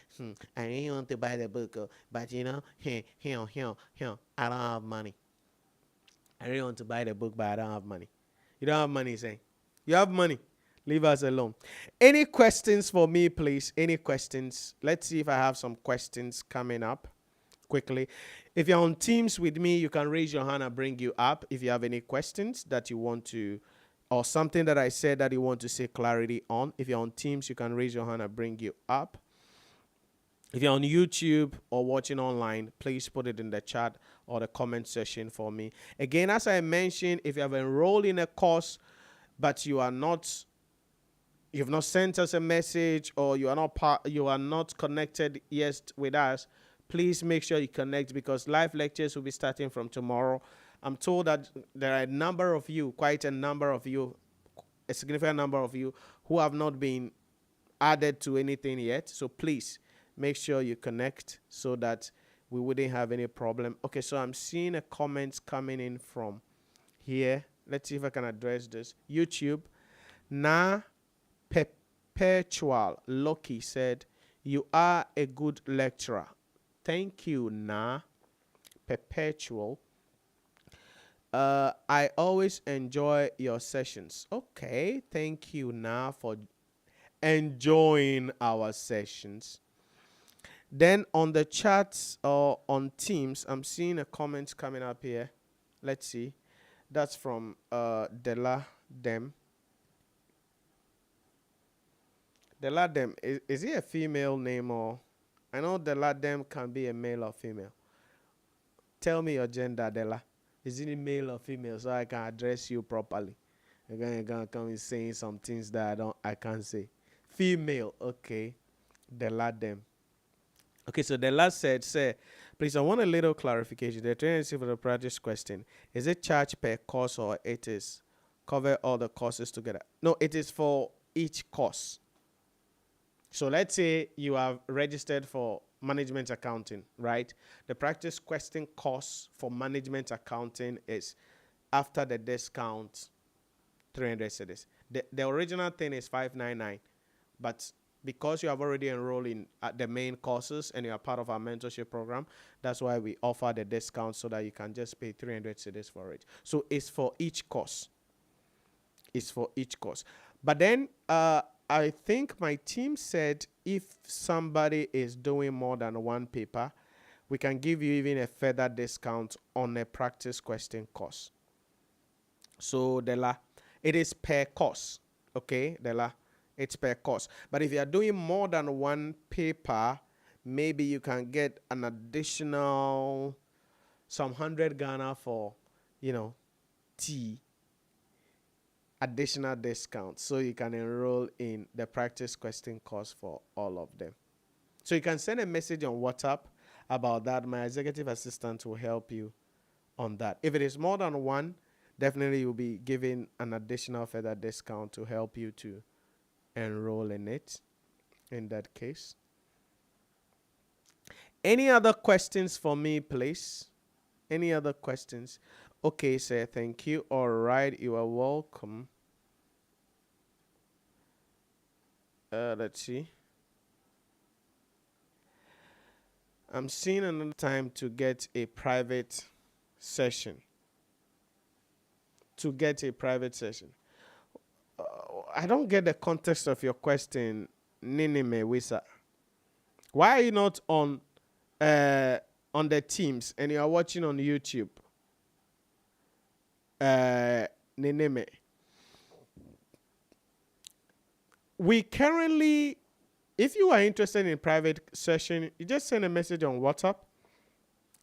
I really want to buy the book, but you know, I don't have money. I really want to buy the book, but I don't have money. You don't have money, say. You have money. Leave us alone. Any questions for me, please? Any questions? Let's see if I have some questions coming up quickly. If you're on Teams with me, you can raise your hand and bring you up if you have any questions that you want to, or something that I said that you want to say clarity on. If you're on Teams, you can raise your hand and bring you up. If you're on YouTube or watching online, please put it in the chat or the comment section for me. Again, as I mentioned, if you have enrolled in a course but you've not sent us a message, or you are not connected yet with us, please make sure you connect, because live lectures will be starting from tomorrow. I'm told that there are a number of you, quite a number of you, a significant number of you, who have not been added to anything yet. So please make sure you connect so that we wouldn't have any problem. Okay, so I'm seeing a comment coming in from here. Let's see if I can address this. YouTube. Na Perpetual Loki said, "You are a good lecturer." Thank you, Na Perpetual. I always enjoy your sessions. Okay, thank you, Na, for enjoying our sessions. Then on the chats or on Teams, I'm seeing a comment coming up here. Let's see. That's from Dela Dem. Dela Dem, is it a female name, or I know Dela Dem can be a male or female. Tell me your gender, Dela. Is it male or female, so I can address you properly? You're gonna come in saying some things that I can't say. Female, okay. Dela Dem. Okay, so the last said, please, I want a little clarification. The training for the practice question, is it charged per course, or it is cover all the courses together? No, it is for each course. So let's say you have registered for management accounting, right? The practice question course for management accounting is after the discount 300 cedis. The original thing is 599, but because you have already enrolled in the main courses and you are part of our mentorship program, that's why we offer the discount, so that you can just pay 300 cedis for it. So it's for each course. It's for each course. But then I think my team said if somebody is doing more than one paper, we can give you even a further discount on a practice question course. So Dela, it is per course. Okay, Dela, it's per course. But if you are doing more than one paper, maybe you can get an additional some 100 Ghana for, tea, additional discount, so you can enroll in the practice question course for all of them. So you can send a message on WhatsApp about that. My executive assistant will help you on that. If it is more than one, definitely you'll be given an additional further discount to help you to enroll in it in that case. Any other questions for me, please? Any other questions? Okay, sir, thank you. All right, you are welcome. Let's see. I'm seeing another time to get a private session. I don't get the context of your question, Ninime Wisa. Why are you not on the Teams and you are watching on YouTube? Ninime. We currently, if you are interested in private session, you just send a message on WhatsApp.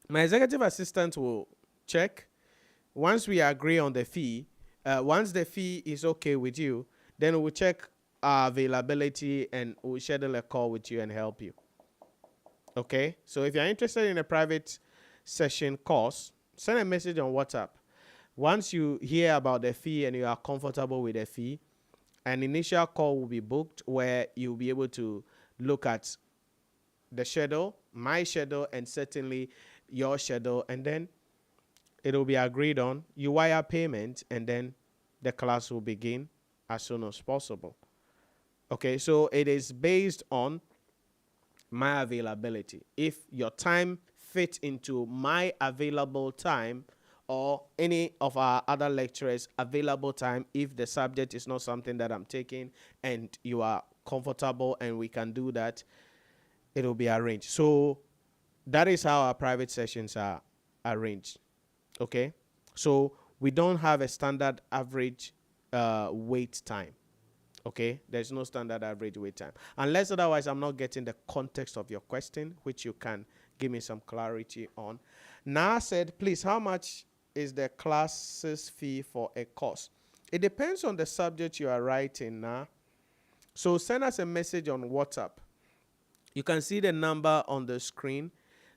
My executive assistant will check. Once we agree on the fee, once the fee is okay with you, then we'll check our availability and we'll schedule a call with you and help you. Okay? So if you're interested in a private session course, send a message on WhatsApp. Once you hear about the fee and you are comfortable with the fee, an initial call will be booked where you'll be able to look at the schedule, my schedule, and certainly your schedule, and then it'll be agreed on. You wire payment, and then the class will begin as soon as possible. Okay, so it is based on my availability. If your time fits into my available time, or any of our other lecturers' available time, if the subject is not something that I'm taking and you are comfortable and we can do that, it will be arranged. So that is how our private sessions are arranged. Okay? So we don't have a standard average wait time. Okay? There's no standard average wait time. Unless otherwise I'm not getting the context of your question, which you can give me some clarity on. Na said, please, how much is the classes fee for a course? It depends on the subject you are writing now. So send us a message on WhatsApp. You can see the number on the screen,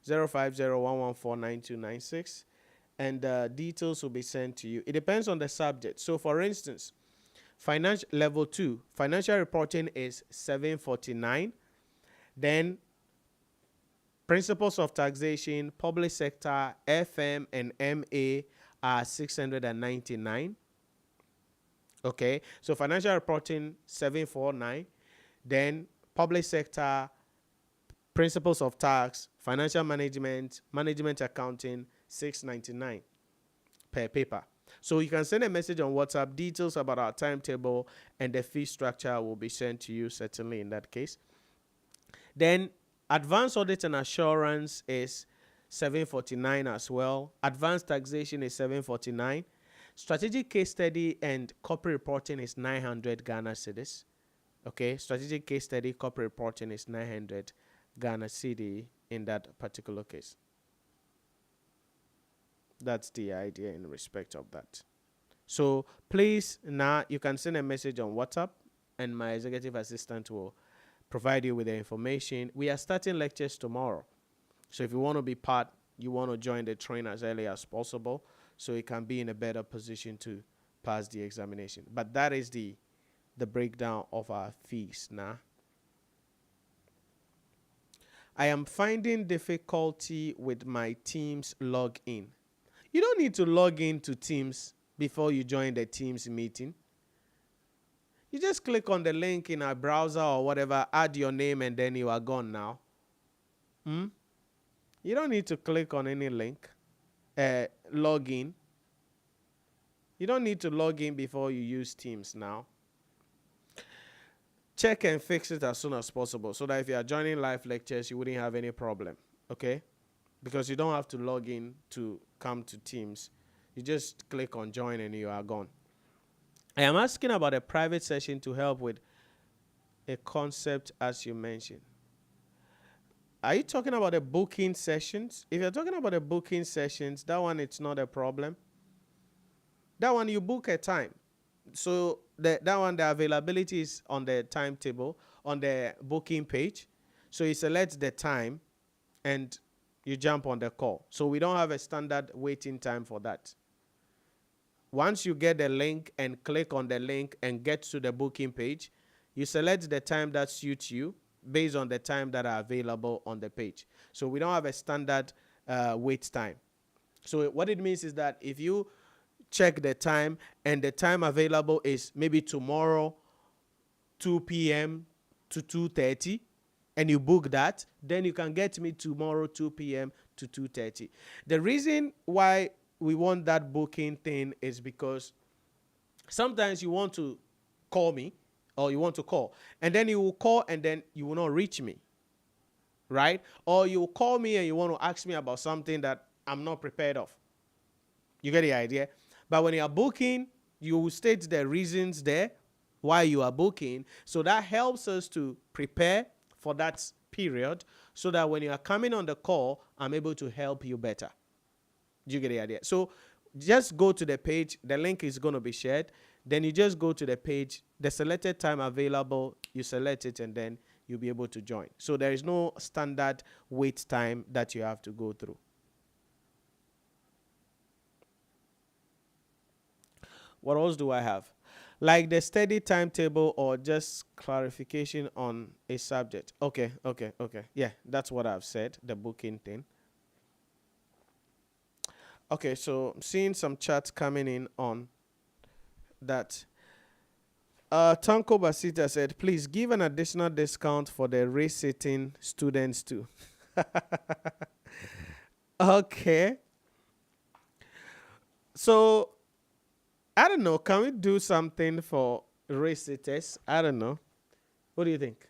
050-114-9296, and details will be sent to you. It depends on the subject. So for instance, financial level 2, financial reporting is 749. Then principles of taxation, public sector, FM and MA are 699. Okay, so financial reporting 749, then public sector, principles of tax, financial management, management accounting 699 per paper. So you can send a message on WhatsApp. Details about our timetable and the fee structure will be sent to you, certainly in that case. Then advanced audit and assurance is 749 as well. Advanced taxation is 749. Strategic case study and corporate reporting is 900 Ghana cedis. Okay, strategic case study, corporate reporting is 900 Ghana cedi in that particular case. That's the idea in respect of that. So please, now you can send a message on WhatsApp and my executive assistant will provide you with the information. We are starting lectures tomorrow. So if you want to be part, you want to join the train as early as possible, so you can be in a better position to pass the examination. But that is the breakdown of our fees now. I am finding difficulty with my Teams login. You don't need to log in to Teams before you join the Teams meeting. You just click on the link in our browser or whatever, add your name, and then you are gone now. You don't need to click on any link. Log in. You don't need to log in before you use Teams now. Check and fix it as soon as possible so that if you are joining live lectures, you wouldn't have any problem. Okay? Because you don't have to log in to come to Teams. You just click on join and you are gone. I am asking about a private session to help with a concept as you mentioned. Are you talking about the booking sessions? If you're talking about the booking sessions, that one, it's not a problem. That one, you book a time. So that one, the availability is on the timetable, on the booking page. So you select the time and you jump on the call. So we don't have a standard waiting time for that. Once you get the link and click on the link and get to the booking page, you select the time that suits you based on the time that are available on the page. So we don't have a standard wait time. So what it means is that if you check the time and the time available is maybe tomorrow 2 p.m. to 2:30 and you book that, then you can get me tomorrow 2 p.m. to 2:30. The reason why we want that booking thing is because sometimes you want to call me or you want to call and then you will call and then you will not reach me, right? Or you will call me and you want to ask me about something that I'm not prepared of. You get the idea? But when you are booking, you will state the reasons there why you are booking. So that helps us to prepare for that period so that when you are coming on the call, I'm able to help you better. You get the idea? So just go to the page. The link is going to be shared. Then you just go to the page, the selected time available, you select it, and then you'll be able to join. So there is no standard wait time that you have to go through. What else do I have? Like the study timetable or just clarification on a subject. Okay. Yeah, that's what I've said, the booking thing. Okay, so I'm seeing some chats coming in on that. Tanko Basita said, please give an additional discount for the race-sitting students too. Okay. So, I don't know. Can we do something for race-sitters? I don't know. What do you think?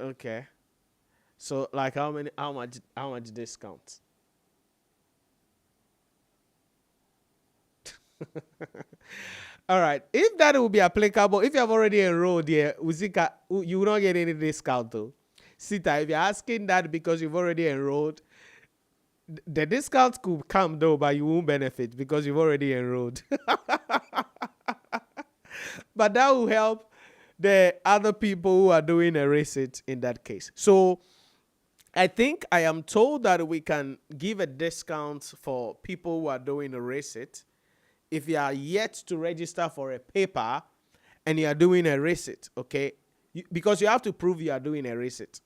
Okay. So, like how much discount? All right. If that will be applicable, if you have already enrolled here, Uzika, you will not get any discount though. Sita, if you're asking that because you've already enrolled, The discount could come though, but you won't benefit because you've already enrolled. But that will help the other people who are doing a receipt in that case. So I think I am told that we can give a discount for people who are doing a receipt if you are yet to register for a paper and you are doing a receipt, okay? Because you have to prove you are doing a receipt.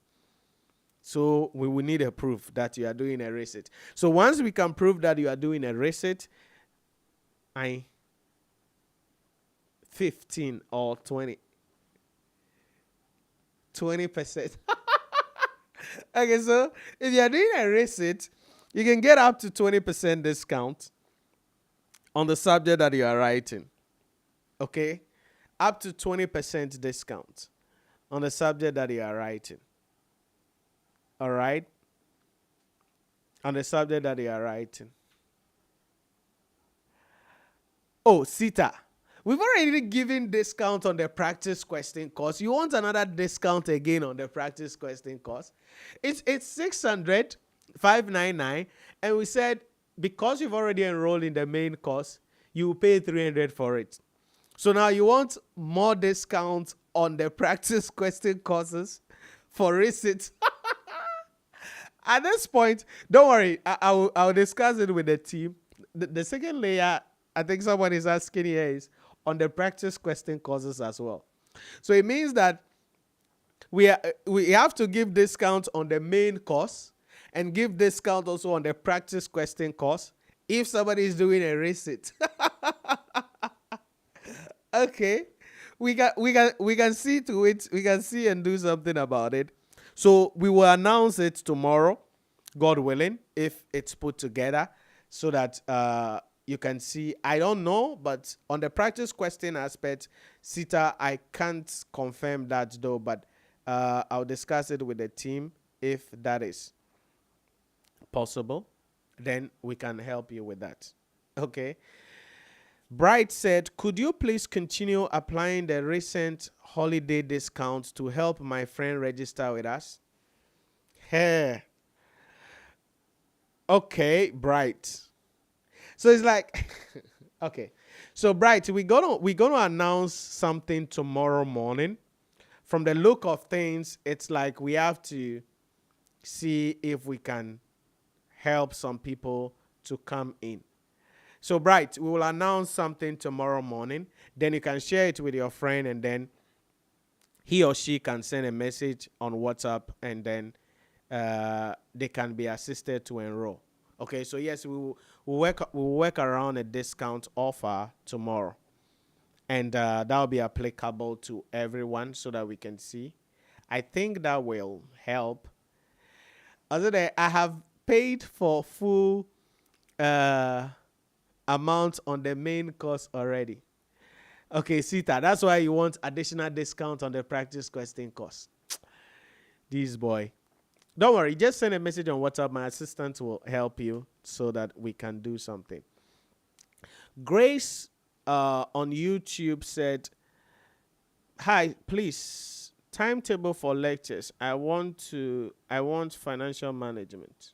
So we will need a proof that you are doing a receipt. So once we can prove that you are doing a receipt, 15 or 20%. Okay, so if you are doing a receipt, you can get up to 20% discount on the subject that you are writing. Okay? Up to 20% discount on the subject that you are writing. All right? On the subject that you are writing. Oh, Sita. We've already given discount on the practice question course. You want another discount again on the practice question course? It's 600, 599, and we said because you've already enrolled in the main course, you will pay 300 for it. So now you want more discount on the practice question courses for receipts. At this point, don't worry, I'll discuss it with the team. The second layer, I think someone is asking here, is on the practice question courses as well. So it means that we have to give discount on the main course and give discount also on the practice question course if somebody is doing a receipt. Okay, we can see to it. We can see and do something about it. So we will announce it tomorrow, God willing, if it's put together, so that you can see. I don't know, but on the practice question aspect, Sita, I can't confirm that though, but I'll discuss it with the team. If that is possible, then we can help you with that. Okay. Bright said, could you please continue applying the recent holiday discounts to help my friend register with us? Hey. Okay, Bright. So it's like, okay. So Bright, we're gonna announce something tomorrow morning. From the look of things, it's like we have to see if we can help some people to come in. So Bright, we will announce something tomorrow morning. Then you can share it with your friend, and then he or she can send a message on WhatsApp, and then they can be assisted to enroll. Okay, so yes, we'll work around a discount offer tomorrow, and that will be applicable to everyone so that we can see. I think that will help. Other than I have paid for full amount on the main course already. Okay, Sita, that's why you want additional discount on the practice question course. This boy. Don't worry, just send a message on WhatsApp. My assistant will help you so that we can do something. Grace on YouTube said, hi, please, timetable for lectures. I want financial management.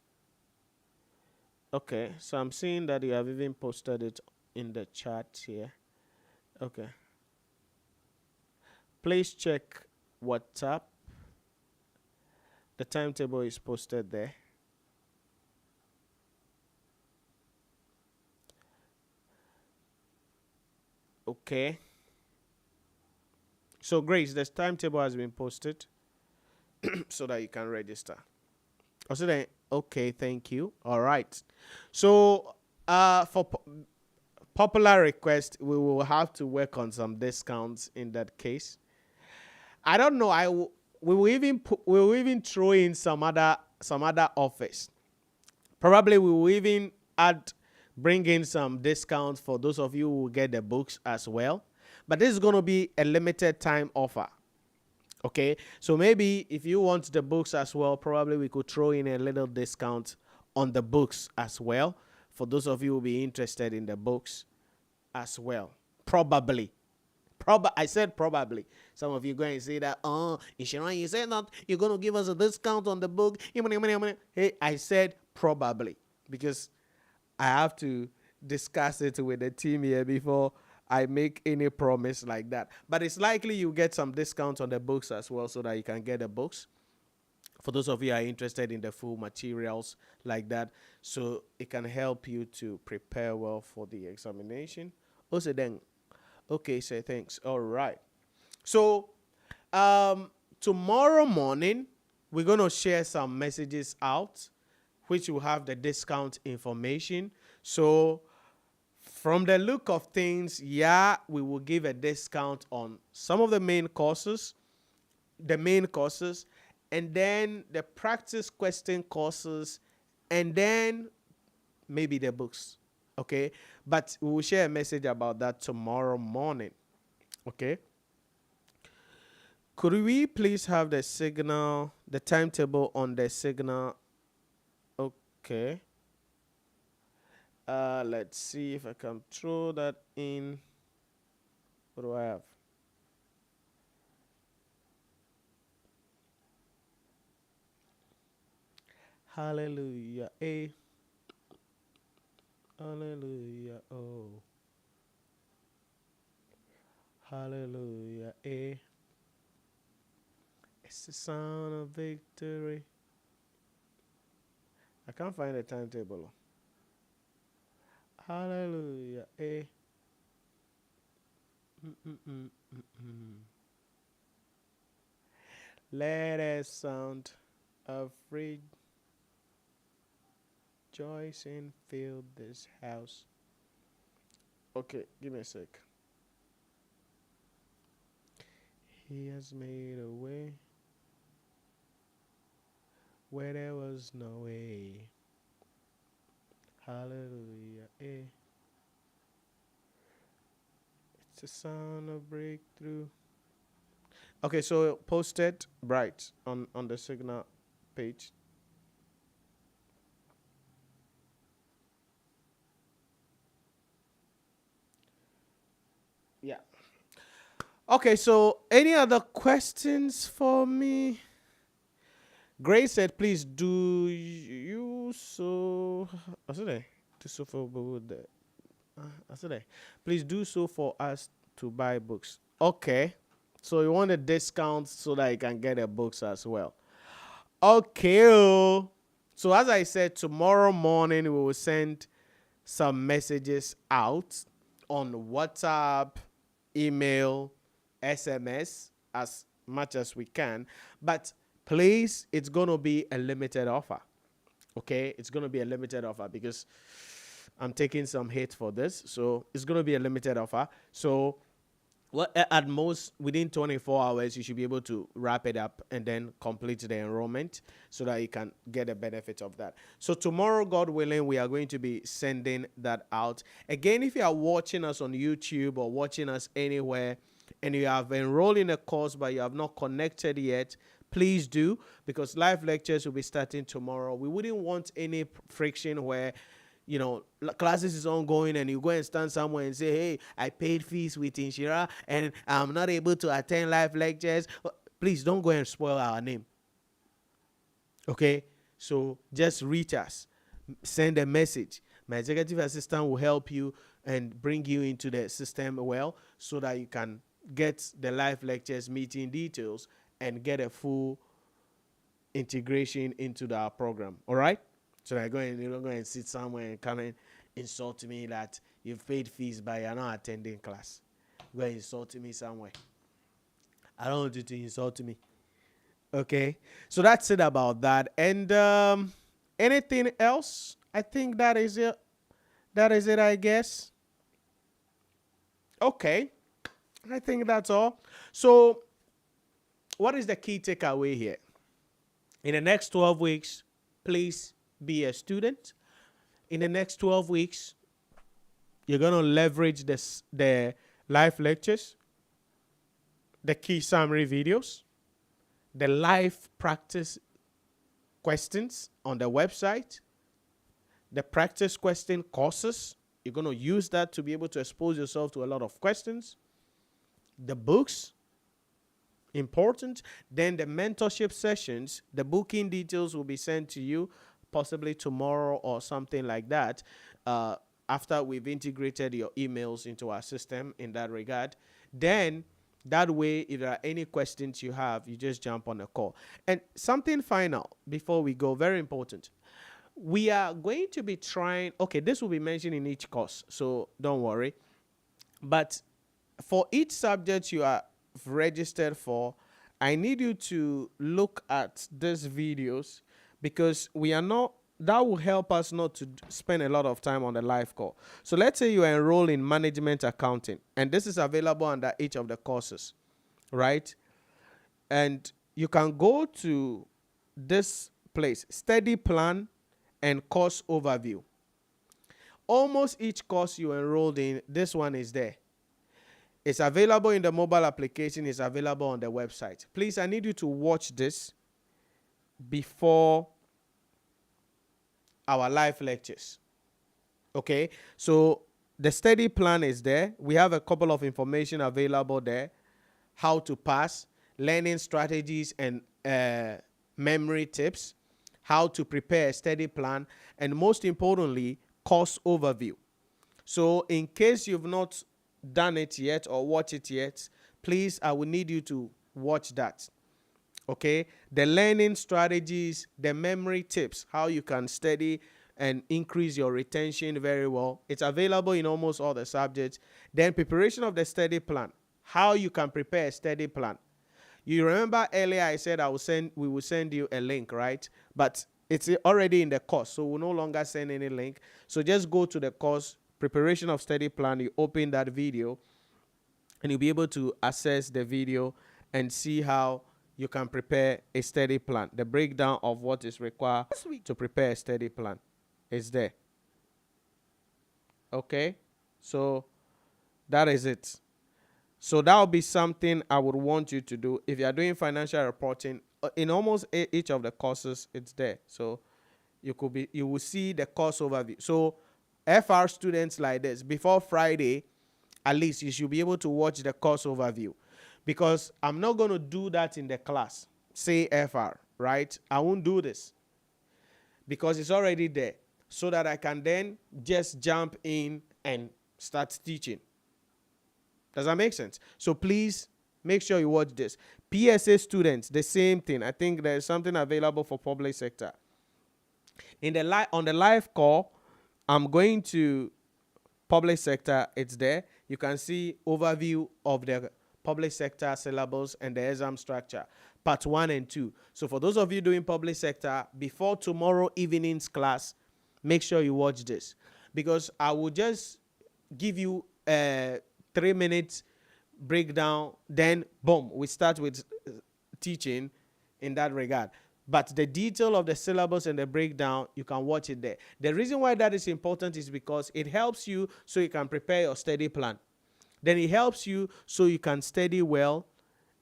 Okay, so I'm seeing that you have even posted it in the chat here. Okay. Please check WhatsApp. The timetable is posted there. Okay. So Grace, the timetable has been posted so that you can register. Also then, okay, thank you. All right. So for popular request, we will have to work on some discounts in that case. I don't know. We will even throw in some other offers. Probably we will even bring in some discounts for those of you who will get the books as well. But this is going to be a limited time offer. Okay, so maybe if you want the books as well, probably we could throw in a little discount on the books as well for those of you who will be interested in the books as well. Probably. I said probably. Some of you going to say that, oh, Nhyira, you said that you're going to give us a discount on the book. Hey, I said probably. because I have to discuss it with the team here before I make any promise like that. But it's likely you get some discounts on the books as well, so that you can get the books. For those of you who are interested in the full materials like that, so it can help you to prepare well for the examination. Also then, okay, so thanks. All right. So tomorrow morning, we're going to share some messages out, which will have the discount information. So from the look of things, yeah, we will give a discount on some of the main courses, and then the practice question courses, and then maybe the books. Okay, but we will share a message about that tomorrow morning. Okay. Could we please have the signal, the timetable on the signal? Okay. Let's see if I can throw that in. What do I have? Hallelujah. Hallelujah. Oh. Hallelujah. It's the sound of victory. I can't find a timetable. Hallelujah. Let a sound of rejoicing fill this house. Okay, give me a sec. He has made a way where there was no way. Hallelujah. It's a sound of breakthrough. Okay, so posted bright on the signal page. Yeah. Okay, so any other questions for me? Grace said, please do you so. I said, do so for the. I said, please do so for us to buy books. Okay, so you want a discount so that you can get the books as well. Okay, so as I said, tomorrow morning we will send some messages out on WhatsApp, email, SMS, as much as we can. But please, it's going to be a limited offer. Okay, it's going to be a limited offer because I'm taking some hate for this. So it's going to be a limited offer. So at most, within 24 hours, you should be able to wrap it up and then complete the enrollment so that you can get the benefit of that. So tomorrow, God willing, we are going to be sending that out. Again, if you are watching us on YouTube or watching us anywhere and you have enrolled in a course but you have not connected yet, please do, because live lectures will be starting tomorrow. We wouldn't want any friction where classes is ongoing and you go and stand somewhere and say, hey, I paid fees with Nhyira and I'm not able to attend live lectures. Please don't go and spoil our name. Okay? So just reach us. Send a message. My executive assistant will help you and bring you into the system well so that you can get the live lectures meeting details and get a full integration into our program. All right? So you don't go and sit somewhere and come and insult me that you've paid fees but you're not attending class. Go and insult me somewhere. I don't want you to insult me. Okay? So that's it about that. And anything else? I think that is it. That is it, I guess. Okay. I think that's all. So what is the key takeaway here? In the next 12 weeks, please be a student. In the next 12 weeks, you're going to leverage the live lectures, the key summary videos, the live practice questions on the website, the practice question courses. You're going to use that to be able to expose yourself to a lot of questions. The books, important. Then the mentorship sessions, the booking details will be sent to you possibly tomorrow or something like that, after we've integrated your emails into our system in that regard. Then that way, if there are any questions you have, you just jump on a call. And something final before we go, very important. We are going to be trying, okay, this will be mentioned in each course, so don't worry. But for each subject you are registered for, I need you to look at these videos, because we are not, that will help us not to spend a lot of time on the live call. So let's say you enroll in management accounting, and this is available under each of the courses, right? And you can go to this place, study plan and course overview. Almost each course you enrolled in, this one is there. It's available in the mobile application. It's available on the website. Please, I need you to watch this before our live lectures. Okay? So the study plan is there. We have a couple of information available there. How to pass, learning strategies and memory tips, how to prepare a study plan, and most importantly, course overview. So in case you've not done it yet or watch it yet, please, I will need you to watch that. Okay, the learning strategies, the memory tips, how you can study and increase your retention very well. It's available in almost all the subjects. Then preparation of the study plan, how you can prepare a study plan. You remember earlier I said we will send you a link, right? But it's already in the course, so we'll no longer send any link. So just go to the course, preparation of study plan, you open that video, and you'll be able to access the video and see how you can prepare a study plan. The breakdown of what is required to prepare a study plan is there. Okay, so that is it. So that will be something I would want you to do. If you are doing financial reporting, in almost each of the courses, it's there. So you will see the course overview. So FR students like this, before Friday, at least you should be able to watch the course overview, because I'm not going to do that in the class. Say FR, right? I won't do this because it's already there, so that I can then just jump in and start teaching. Does that make sense? So please make sure you watch this. PSA students, the same thing. I think there's something available for public sector. On the live call, I'm going to public sector. It's there. You can see overview of the public sector syllabus and the exam structure, part 1 and 2. So for those of you doing public sector, before tomorrow evening's class, make sure you watch this, because I will just give you a 3-minute breakdown, then boom, we start with teaching in that regard. But the detail of the syllabus and the breakdown, you can watch it there. The reason why that is important is because it helps you so you can prepare your study plan. Then it helps you so you can study well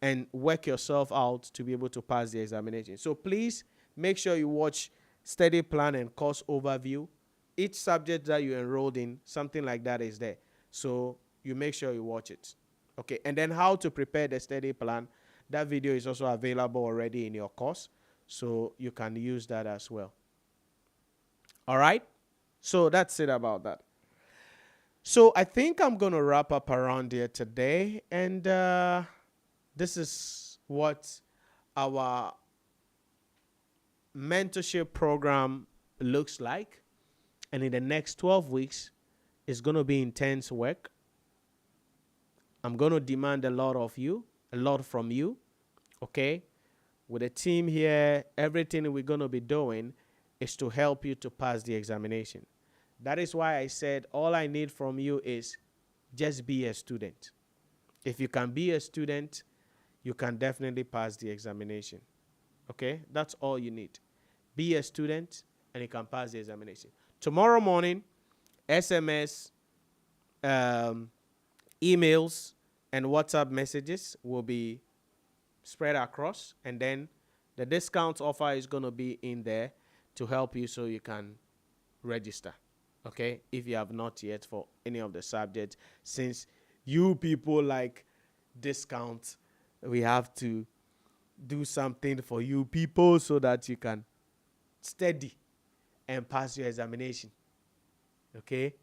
and work yourself out to be able to pass the examination. So please make sure you watch study plan and course overview. Each subject that you enrolled in, something like that is there. So you make sure you watch it. Okay, and then how to prepare the study plan. That video is also available already in your course, so you can use that as well. All right, so that's it about that. So I think I'm going to wrap up around here today, and this is what our mentorship program looks like. And in the next 12 weeks, it's going to be intense work. I'm going to demand a lot of you, a lot from you, okay? With the team here, everything we're going to be doing is to help you to pass the examination. That is why I said all I need from you is just be a student. If you can be a student, you can definitely pass the examination, okay? That's all you need. Be a student, and you can pass the examination. Tomorrow morning, SMS, emails, and WhatsApp messages will be spread across, and then the discount offer is going to be in there to help you so you can register, okay, if you have not yet for any of the subjects. Since you people like discounts, we have to do something for you people so that you can study and pass your examination. Okay?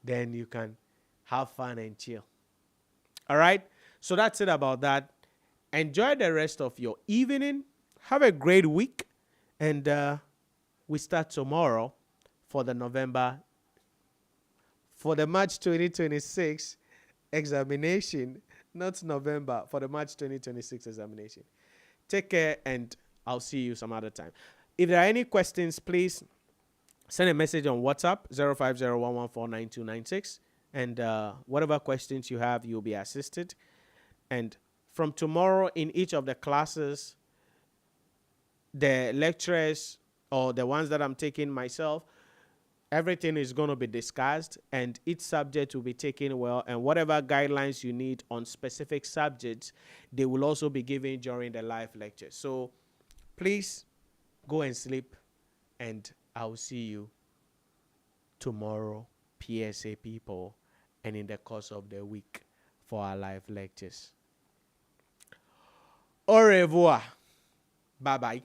Then you can have fun and chill. All right? So that's it about that. Enjoy the rest of your evening. Have a great week. And we start tomorrow for the March 2026 examination. Not November, for the March 2026 examination. Take care, and I'll see you some other time. If there are any questions, please send a message on WhatsApp, 05011499296. And whatever questions you have, you'll be assisted. And from tomorrow, in each of the classes, the lecturers or the ones that I'm taking myself, everything is going to be discussed, and each subject will be taken well. And whatever guidelines you need on specific subjects, they will also be given during the live lecture. So please go and sleep, and I'll see you tomorrow, PSA people, and in the course of the week for our live lectures. Au revoir. Bye-bye.